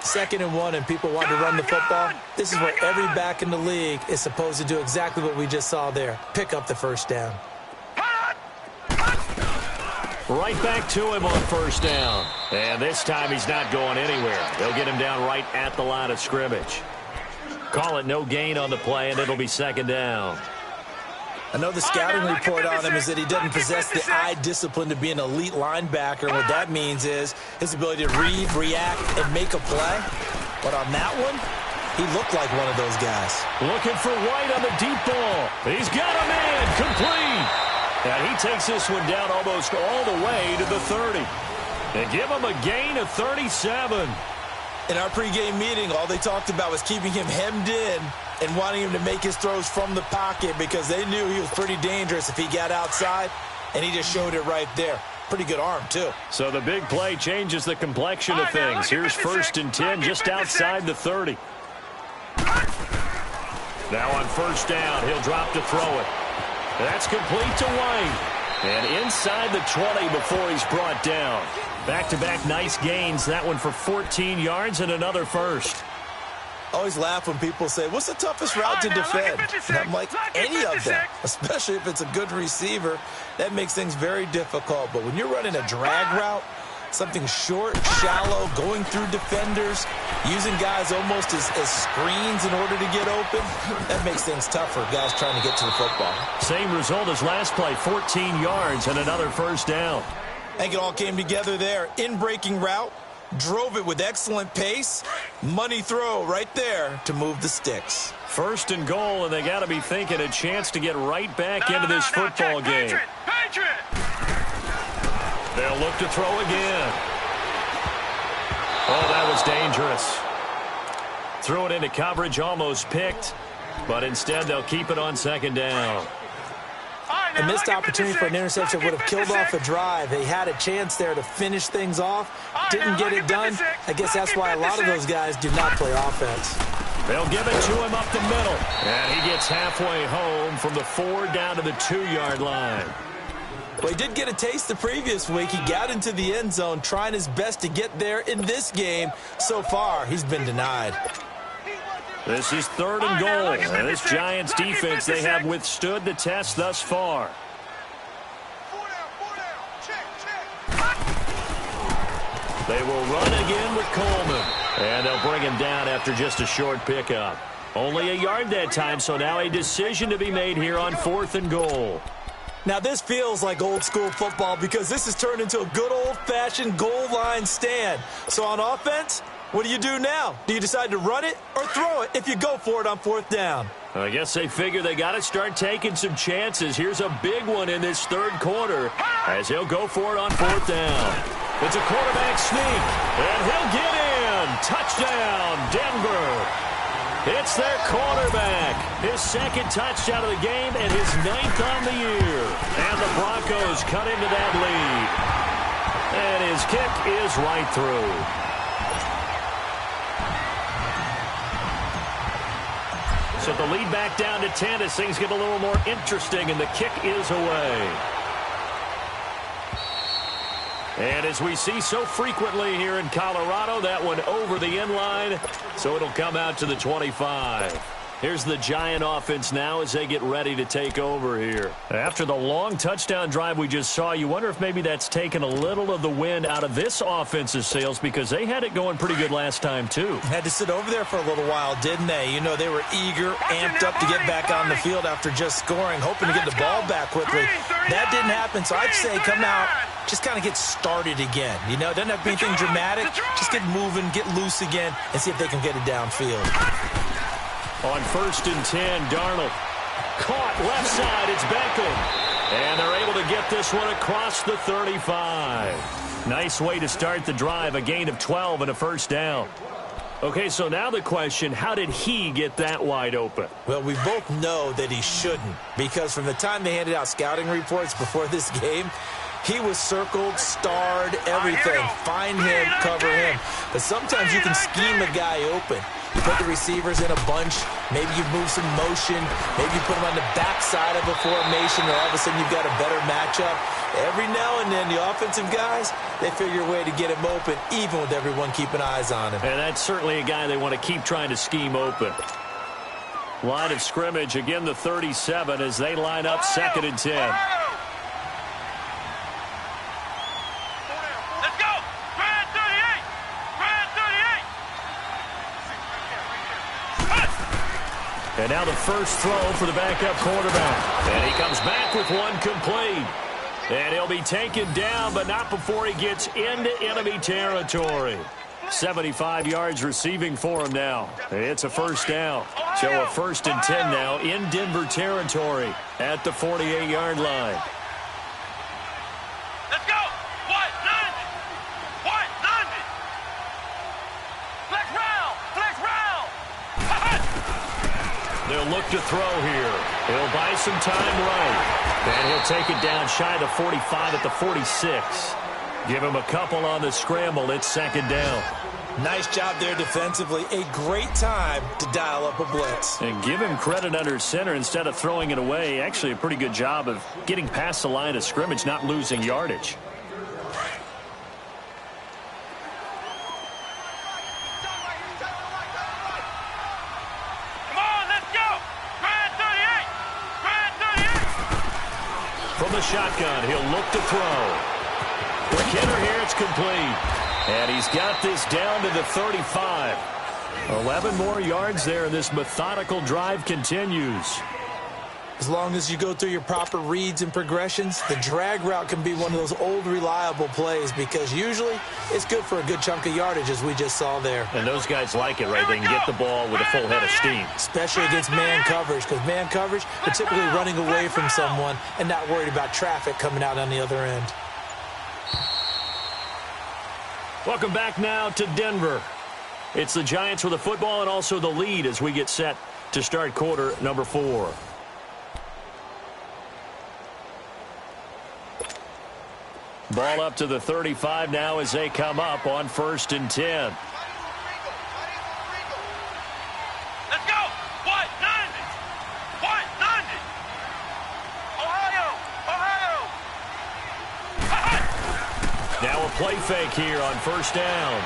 2nd and 1, and people want to run the football. This is where every back in the league is supposed to do exactly what we just saw there. Pick up the first down. Right back to him on first down. And this time he's not going anywhere. They'll get him down right at the line of scrimmage. Call it no gain on the play, and it'll be 2nd down. I know the scouting report on him is that he doesn't possess the eye discipline to be an elite linebacker. And what that means is his ability to read, react, and make a play. But on that one, he looked like one of those guys. Looking for White on the deep ball. He's got a man. Complete. And he takes this one down almost all the way to the 30. They give him a gain of 37. In our pregame meeting, all they talked about was keeping him hemmed in and wanting him to make his throws from the pocket because they knew he was pretty dangerous if he got outside, and he just showed it right there. Pretty good arm, too. So the big play changes the complexion of things. Here's 1st and 10 just outside the 30. Now on first down, he'll drop to throw it. That's complete to White. And inside the 20 before he's brought down. Back-to-back nice gains. That one for 14 yards and another first. I always laugh when people say, what's the toughest route to defend? And I'm like, any of them, especially if it's a good receiver. That makes things very difficult. But when you're running a drag route, something short, shallow, going through defenders, using guys almost as screens in order to get open, that makes things tough for guys trying to get to the football. Same result as last play, 14 yards and another first down. I think it all came together there. In-breaking route, drove it with excellent pace. Money throw right there to move the sticks. 1st and goal, and they got to be thinking a chance to get right back into this football game. Patriot! They'll look to throw again. Oh, that was dangerous. Threw it into coverage, almost picked, but instead they'll keep it on 2nd down. A missed opportunity for an interception would have killed off a drive. They had a chance there to finish things off. Didn't get it done. I guess that's why a lot of those guys do not play offense. They'll give it to him up the middle. And he gets halfway home from the 4 down to the 2-yard line. Well, he did get a taste the previous week. He got into the end zone trying his best to get there in this game. So far, he's been denied. This is 3rd and goal. And this Giants defense, they have withstood the test thus far. They will run again with Coleman. And they'll bring him down after just a short pickup. Only a yard that time, so now a decision to be made here on 4th and goal. Now, this feels like old-school football because this has turned into a good old-fashioned goal line stand. So on offense, what do you do now? Do you decide to run it or throw it if you go for it on 4th down? I guess they figure they got to start taking some chances. Here's a big one in this 3rd quarter as he'll go for it on 4th down. It's a quarterback sneak, and he'll get in. Touchdown, Denver. It's their quarterback. His 2nd touchdown of the game and his 9th on the year. And the Broncos cut into that lead. And his kick is right through. So the lead back down to 10 as things get a little more interesting, and the kick is away. And as we see so frequently here in Colorado, that one over the end line, so it'll come out to the 25. Here's the Giant offense now as they get ready to take over here. After the long touchdown drive we just saw, you wonder if maybe that's taken a little of the wind out of this offense's sails because they had it going pretty good last time, too. Had to sit over there for a little while, didn't they? You know, they were eager, amped up to get back on the field after just scoring, hoping to get the ball back quickly. That didn't happen, so I'd say come out, just kind of get started again. You know, doesn't have to be anything dramatic. Just get moving, get loose again, and see if they can get it downfield. On 1st and 10, Darnold. Caught left side, it's Beckham. And they're able to get this one across the 35. Nice way to start the drive, a gain of 12 and a first down. Okay, so now the question, how did he get that wide open? Well, we both know that he shouldn't, because from the time they handed out scouting reports before this game, he was circled, starred, everything. Find him, cover him. But sometimes you can scheme a guy open. You put the receivers in a bunch. Maybe you move some motion. Maybe you put them on the backside of a formation, or all of a sudden you've got a better matchup. Every now and then, the offensive guys, they figure a way to get him open, even with everyone keeping eyes on him. And that's certainly a guy they want to keep trying to scheme open. Line of scrimmage, again the 37 as they line up 2nd and 10. And now the first throw for the backup quarterback. And he comes back with one complete. And he'll be taken down, but not before he gets into enemy territory. 75 yards receiving for him now. It's a first down. So a 1st and 10 now in Denver territory at the 48-yard line. Let's go. What? None. What? None. Flex round. Flex round. They'll look to throw here. He'll buy some time right. And he'll take it down shy of the 45 at the 46. Give him a couple on the scramble. It's 2nd down. Nice job there defensively. A great time to dial up a blitz. And give him credit under center instead of throwing it away. Actually a pretty good job of getting past the line of scrimmage, not losing yardage. From the shotgun, he'll look to throw. Quick hitter here, it's complete. And he's got this down to the 35. 11 more yards there, and this methodical drive continues. As long as you go through your proper reads and progressions, the drag route can be one of those old reliable plays because usually it's good for a good chunk of yardage, as we just saw there. And those guys like it, right? They can get the ball with a full head of steam. Especially against man coverage, because man coverage, they're typically running away from someone and not worried about traffic coming out on the other end. Welcome back now to Denver. It's the Giants with the football and also the lead as we get set to start quarter number 4. Ball up to the 35 now as they come up on 1st and 10. Let's go. What? None. What? None. Ohio. Now a play fake here on 1st down.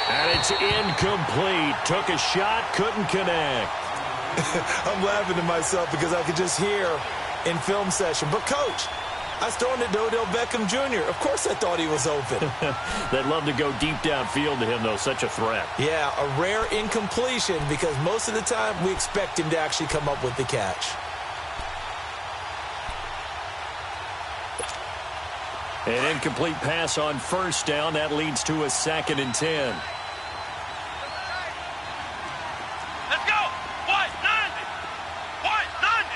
And it's incomplete. Took a shot, couldn't connect. I'm laughing to myself because I could just hear in film session, but coach, I was throwing it to Odell Beckham Jr. Of course I thought he was open. They'd love to go deep downfield to him, though. Such a threat. Yeah, a rare incompletion because most of the time we expect him to actually come up with the catch. An incomplete pass on 1st down. That leads to a 2nd and 10. Let's go. What? None. What? None.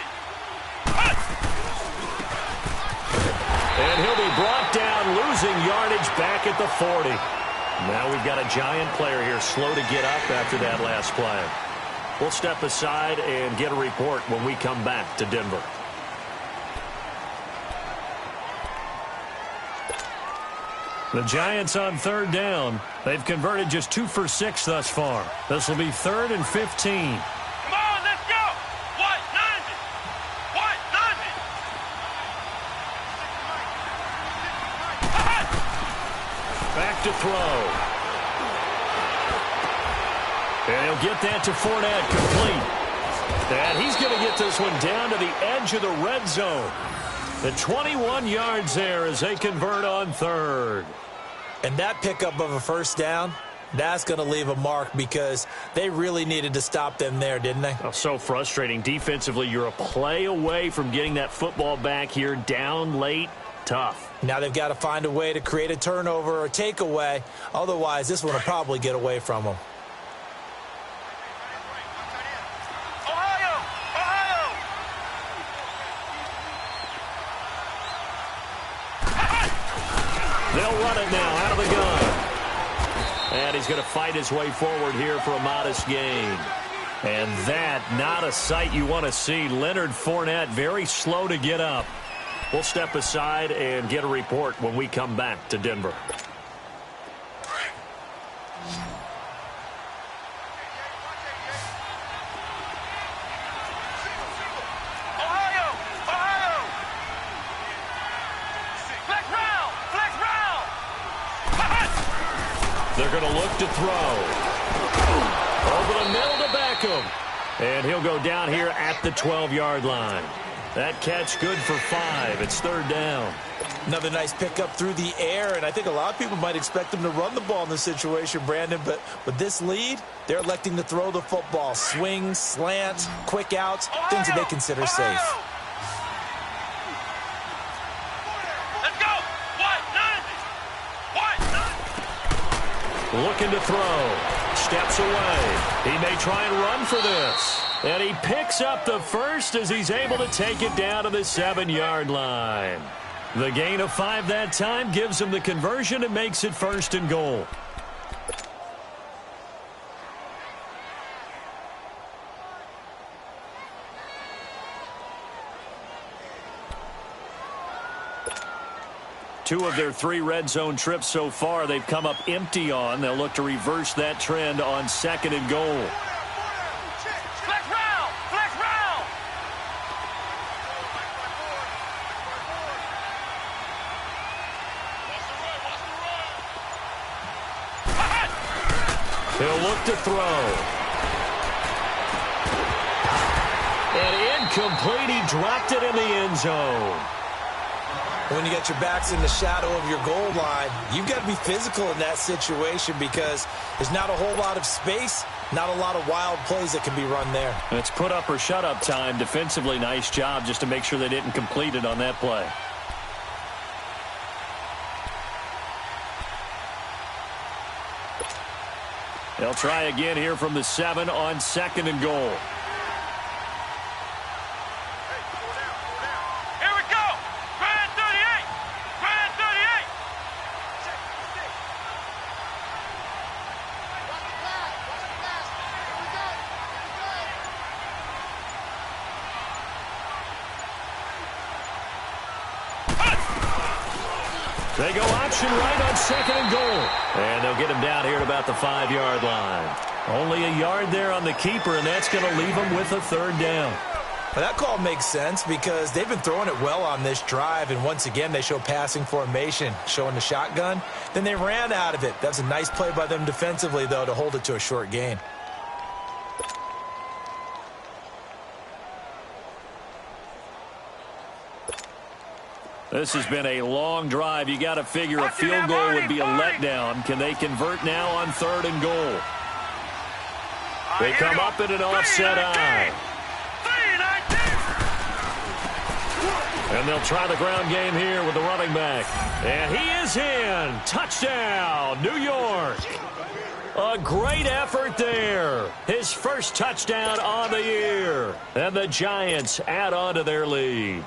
And he'll be brought down, losing yardage back at the 40. Now we've got a Giant player here slow to get up after that last play. We'll step aside and get a report when we come back to Denver. The Giants on 3rd down. They've converted just 2 for 6 thus far. This will be 3rd and 15. Come on, let's go. What? None. What? None. to throw. And he'll get that to Fournette, complete. And he's going to get this one down to the edge of the red zone. The 21 yards there as they convert on third. And that pickup of a first down, that's going to leave a mark because they really needed to stop them there, didn't they? Oh, so frustrating. Defensively, you're a play away from getting that football back here, down late, tough. Now they've got to find a way to create a turnover or takeaway. Otherwise, this one will probably get away from them. They'll run it now out of the gun. And he's going to fight his way forward here for a modest gain. And that, not a sight you want to see. Leonard Fournette very slow to get up. We'll step aside and get a report when we come back to Denver. They're going to look to throw. Over the middle to Beckham. And he'll go down here at the 12-yard line. That catch good for 5. It's third down. Another nice pickup through the air, and I think a lot of people might expect them to run the ball in this situation, Brandon, but with this lead, they're electing to throw the football. Swings, slants, quick outs, things that they consider safe. Looking to throw. Steps away. He may try and run for this. And he picks up the first as he's able to take it down to the 7-yard line. The gain of 5 that time gives him the conversion and makes it first and goal. Two of their 3 red zone trips so far they've come up empty on. They'll look to reverse that trend on 2nd and goal. Flex round! Flex round! He'll look to throw. And incomplete. He dropped it in the end zone. When you got your backs in the shadow of your goal line, you've got to be physical in that situation because there's not a whole lot of space, not a lot of wild plays that can be run there. It's put up or shut up time. Defensively, nice job just to make sure they didn't complete it on that play. They'll try again here from the 7 on 2nd and goal. They go option right on 2nd and goal. And they'll get him down here at about the 5-yard line. Only a yard there on the keeper, and that's going to leave him with a third down. Well, that call makes sense because they've been throwing it well on this drive, and once again they show passing formation, showing the shotgun. Then they ran out of it. That's a nice play by them defensively, though, to hold it to a short gain. This has been a long drive. You got to figure a field goal would be a letdown. Can they convert now on 3rd and goal? They come up in an offset eye. And they'll try the ground game here with the running back. And he is in. Touchdown, New York. A great effort there. His first touchdown on the year. And the Giants add on to their lead.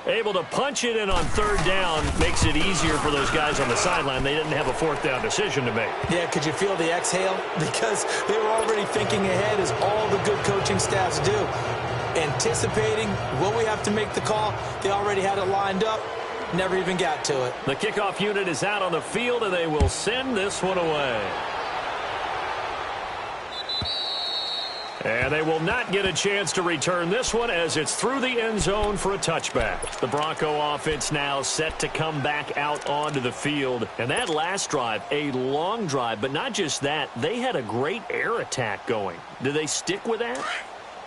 Able to punch it in on 3rd down makes it easier for those guys on the sideline. They didn't have a 4th down decision to make. Yeah, could you feel the exhale? Because they were already thinking ahead, as all the good coaching staffs do. Anticipating, will we have to make the call? They already had it lined up. Never even got to it. The kickoff unit is out on the field, and they will send this one away. And they will not get a chance to return this one as it's through the end zone for a touchback. The Bronco offense now set to come back out onto the field. And that last drive, a long drive, but not just that, they had a great air attack going. Do they stick with that?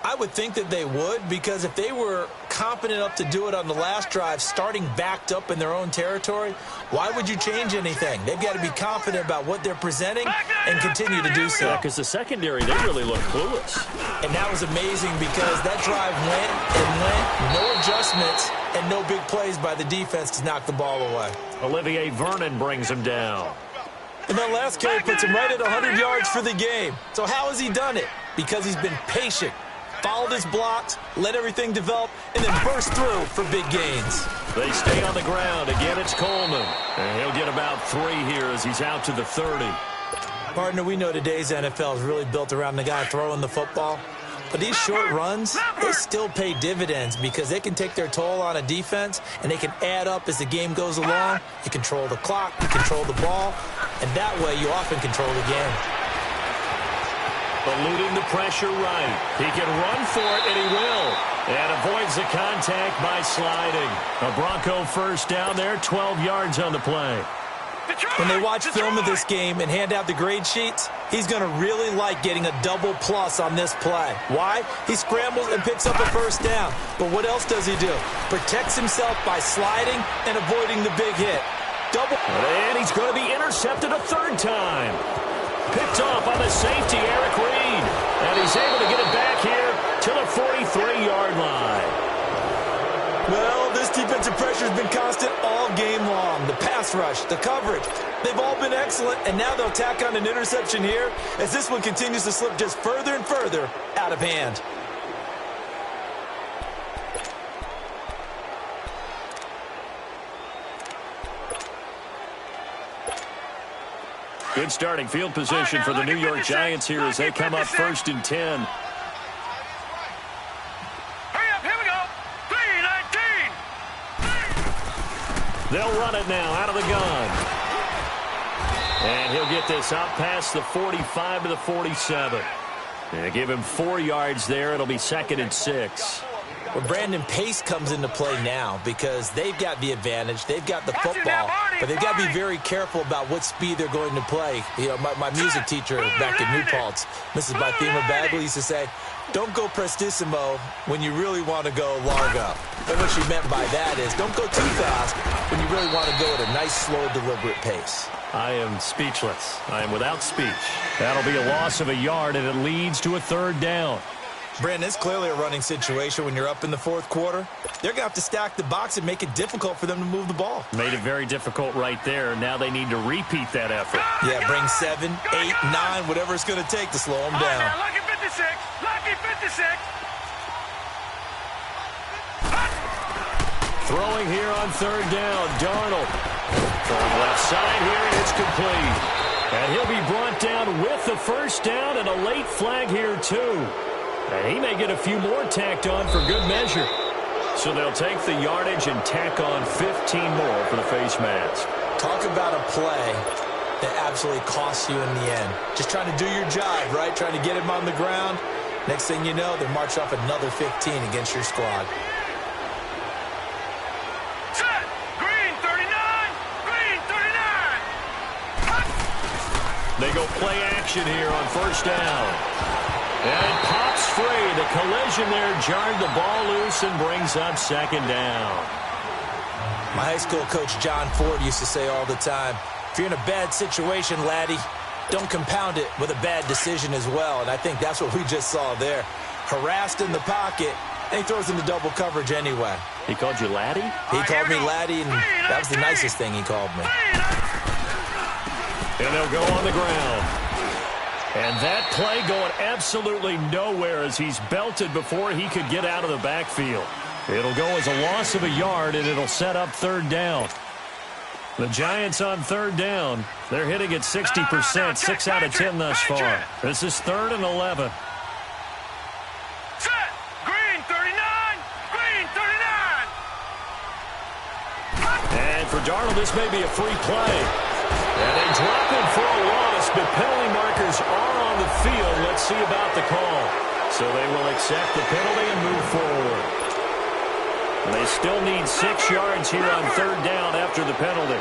I would think that they would, because if they were confident enough to do it on the last drive, starting backed up in their own territory, why would you change anything? They've got to be confident about what they're presenting and continue to do so. Yeah, because the secondary, they really look clueless. And that was amazing because that drive went and went, no adjustments, and no big plays by the defense to knock the ball away. Olivier Vernon brings him down. And that last carry puts him right at 100 yards for the game. So how has he done it? Because he's been patient, followed his blocks, let everything develop, and then burst through for big gains. They stay on the ground. Again, it's Coleman. And he'll get about 3 here as he's out to the 30. Partner, we know today's NFL is really built around the guy throwing the football. But these short runs, they still pay dividends because they can take their toll on a defense, and they can add up as the game goes along. You control the clock, you control the ball, and that way you often control the game. Eluding the pressure right. He can run for it, and he will. And avoids the contact by sliding. A Bronco first down there, 12 yards on the play. When they watch film of this game and hand out the grade sheets, he's going to really like getting a double plus on this play. Why? He scrambles and picks up a first down. But what else does he do? Protects himself by sliding and avoiding the big hit. Double. And he's going to be intercepted a third time. Picked off on the safety, Eric Reed. And he's able to get it back here to the 43-yard line. Well, this defensive pressure has been constant all game long. The pass rush, the coverage, they've all been excellent, and now they'll tack on an interception here as this one continues to slip just further and further out of hand. Good starting field position for the New York Giants here as they come up 1st and 10. Hurry up, here we go. 3-19. They'll run it now out of the gun. And he'll get this out past the 45 to the 47. And give him 4 yards there. It'll be 2nd and 6. Well, Brandon, pace comes into play now because they've got the advantage. They've got the football, but they've got to be very careful about what speed they're going to play. You know, my music teacher back in New Paltz, Mrs. Bythema Bagley, used to say, don't go prestissimo when you really want to go largo. And what she meant by that is don't go too fast when you really want to go at a nice, slow, deliberate pace. I am speechless. I am without speech. That'll be a loss of a yard, and it leads to a 3rd down. Brandon, it's clearly a running situation when you're up in the 4th quarter. They're going to have to stack the box and make it difficult for them to move the ball. Made it very difficult right there. Now they need to repeat that effort. Yeah, bring 7, 8, 9, whatever it's going to take to slow them down. Now, lucky 56. Lucky 56. Throwing here on 3rd down, Darnold. Throwing left side here, and it's complete. And he'll be brought down with the 1st down and a late flag here, too. And he may get a few more tacked on for good measure. So they'll take the yardage and tack on 15 more for the face mask. Talk about a play that absolutely costs you in the end. Just trying to do your job, right? Trying to get him on the ground. Next thing you know, they march off another 15 against your squad. Set. Green 39. Green 39. They go play action here on 1st down. And pops free. The collision there jarred the ball loose and brings up 2nd down. My high school coach, John Ford, used to say all the time, if you're in a bad situation, laddie, don't compound it with a bad decision as well. And I think that's what we just saw there. Harassed in the pocket, and he throws into double coverage anyway. He called you laddie? He called me laddie, and that was the nicest thing he called me. And they'll go on the ground. And that play going absolutely nowhere as he's belted before he could get out of the backfield. It'll go as a loss of a yard, and it'll set up 3rd down. The Giants on 3rd down. They're hitting at 60%, 6 out of 10 thus far. This is 3rd and 11. Set. Green 39. Green 39. And for Darnold, this may be a free play. And they drop him for a loss, but penalty markers are on the field. Let's see about the call. So they will accept the penalty and move forward. They still need 6 yards here on 3rd down after the penalty.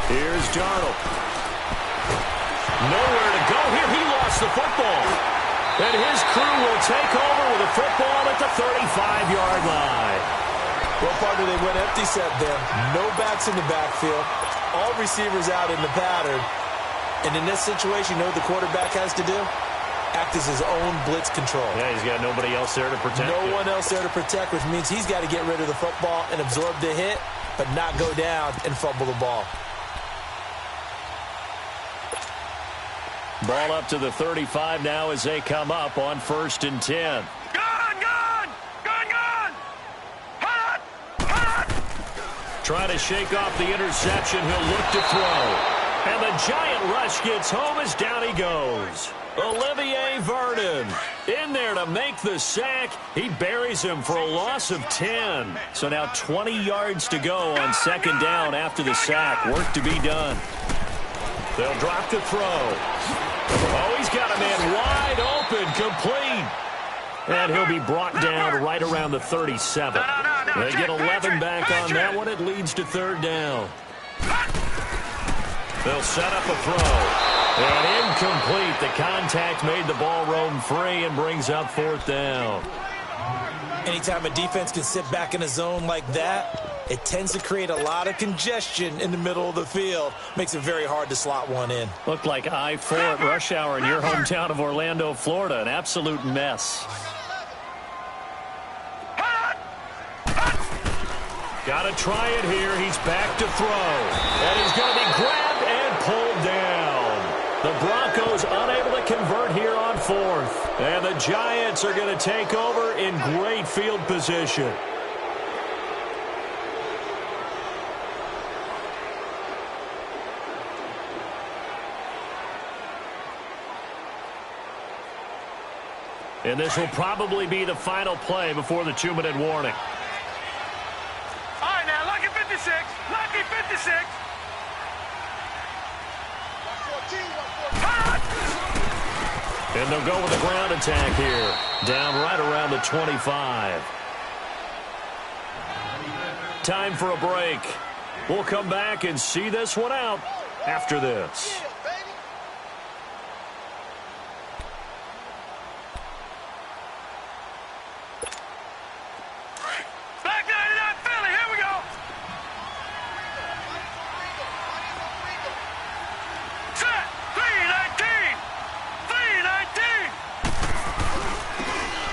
Here's Darnold. Nowhere to go here. He lost the football. And his crew will take over with a football at the 35-yard line. Well, partner, they went empty set then. No backs in the backfield. All receivers out in the pattern. And in this situation, you know what the quarterback has to do? Act as his own blitz control. Yeah, he's got nobody else there to protect him. No one else there to protect, which means he's got to get rid of the football and absorb the hit, but not go down and fumble the ball. Ball up to the 35 now as they come up on 1st and 10. Trying to shake off the interception. He'll look to throw. And the giant rush gets home as down he goes. Olivier Vernon in there to make the sack. He buries him for a loss of 10. So now 20 yards to go on 2nd down after the sack. Work to be done. They'll drop the throw. Oh, he's got a man wide open, complete. And he'll be brought down right around the 37. They get 11 back on that one. It leads to 3rd down. They'll set up a throw. And incomplete. The contact made the ball roam free and brings up 4th down. Anytime a defense can sit back in a zone like that, it tends to create a lot of congestion in the middle of the field. Makes it very hard to slot one in. Looked like I-4 at rush hour in your hometown of Orlando, Florida. An absolute mess. Got to try it here. He's back to throw. And he's going to be grabbed and pulled down. The Broncos unable to convert here on 4th. And the Giants are going to take over in great field position. And this will probably be the final play before the 2-minute warning. All right, now, lucky 56. Lucky 56. And they'll go with a ground attack here. Down right around the 25. Time for a break. We'll come back and see this one out after this.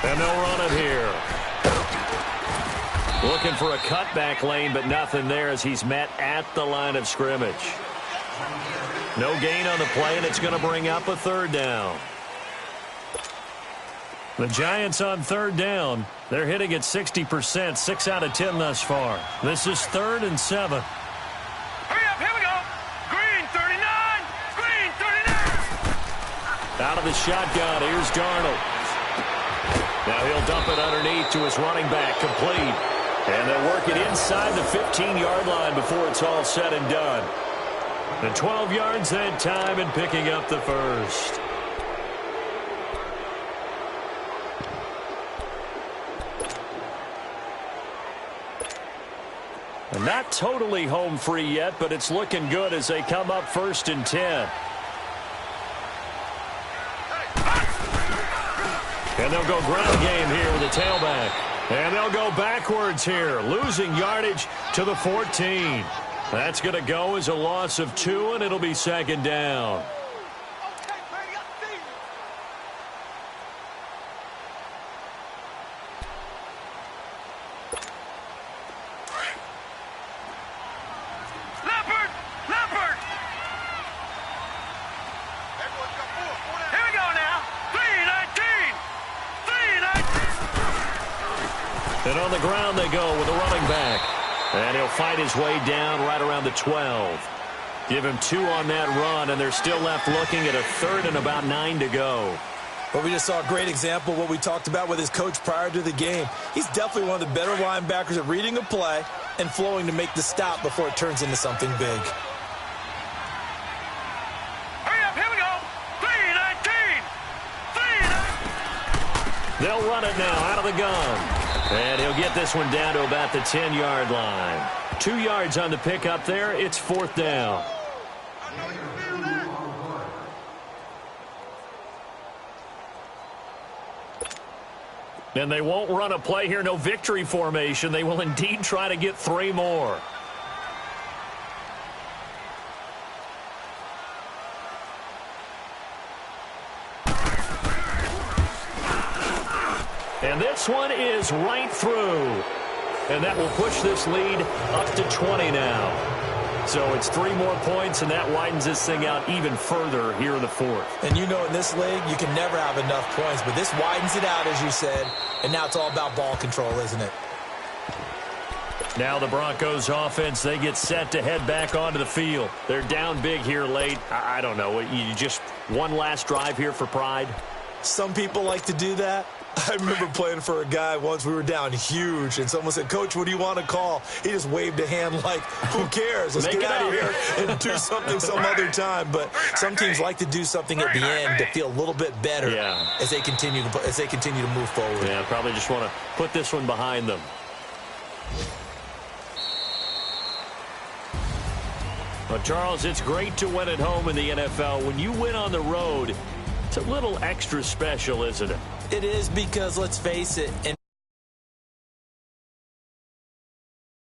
And they'll run it here. Looking for a cutback lane, but nothing there as he's met at the line of scrimmage. No gain on the play, and it's going to bring up a 3rd down. The Giants on 3rd down. They're hitting at 60%, 6 out of 10 thus far. This is 3rd and 7. Hurry up, here we go. Green 39. Green 39. Out of the shotgun, here's Darnold. Now he'll dump it underneath to his running back, complete. And they'll work it inside the 15-yard line before it's all said and done. The 12 yards that time and picking up the 1st. And not totally home free yet, but it's looking good as they come up 1st and 10. And they'll go ground game here with the tailback. And they'll go backwards here, losing yardage to the 14. That's going to go as a loss of 2, and it'll be 2nd down. And on the ground they go with a running back. And he'll fight his way down right around the 12. Give him 2 on that run, and they're still left looking at a 3rd and about 9 to go. Well, we just saw a great example of what we talked about with his coach prior to the game. He's definitely one of the better linebackers at reading a play, and flowing to make the stop before it turns into something big. Hurry up, here we go. 319. 319. They'll run it now out of the gun. And he'll get this one down to about the 10-yard line. 2 yards on the pickup there. It's 4th down. And they won't run a play here. No victory formation. They will indeed try to get 3 more. And this one is right through. And that will push this lead up to 20 now. So it's 3 more points, and that widens this thing out even further here in the 4th. And you know in this league, you can never have enough points, but this widens it out, as you said, and now it's all about ball control, isn't it? Now the Broncos offense, they get set to head back onto the field. They're down big here late. I don't know. You just one last drive here for pride? Some people like to do that. I remember playing for a guy once. We were down huge, and someone said, "Coach, what do you want to call?" He just waved a hand like, who cares? Let's get out of here and do something some other time. But some teams like to do something at the end to feel a little bit better as they continue to move forward. Yeah, probably just want to put this one behind them. Well, Charles, it's great to win at home in the NFL. When you win on the road, it's a little extra special, isn't it? It is, because let's face it, in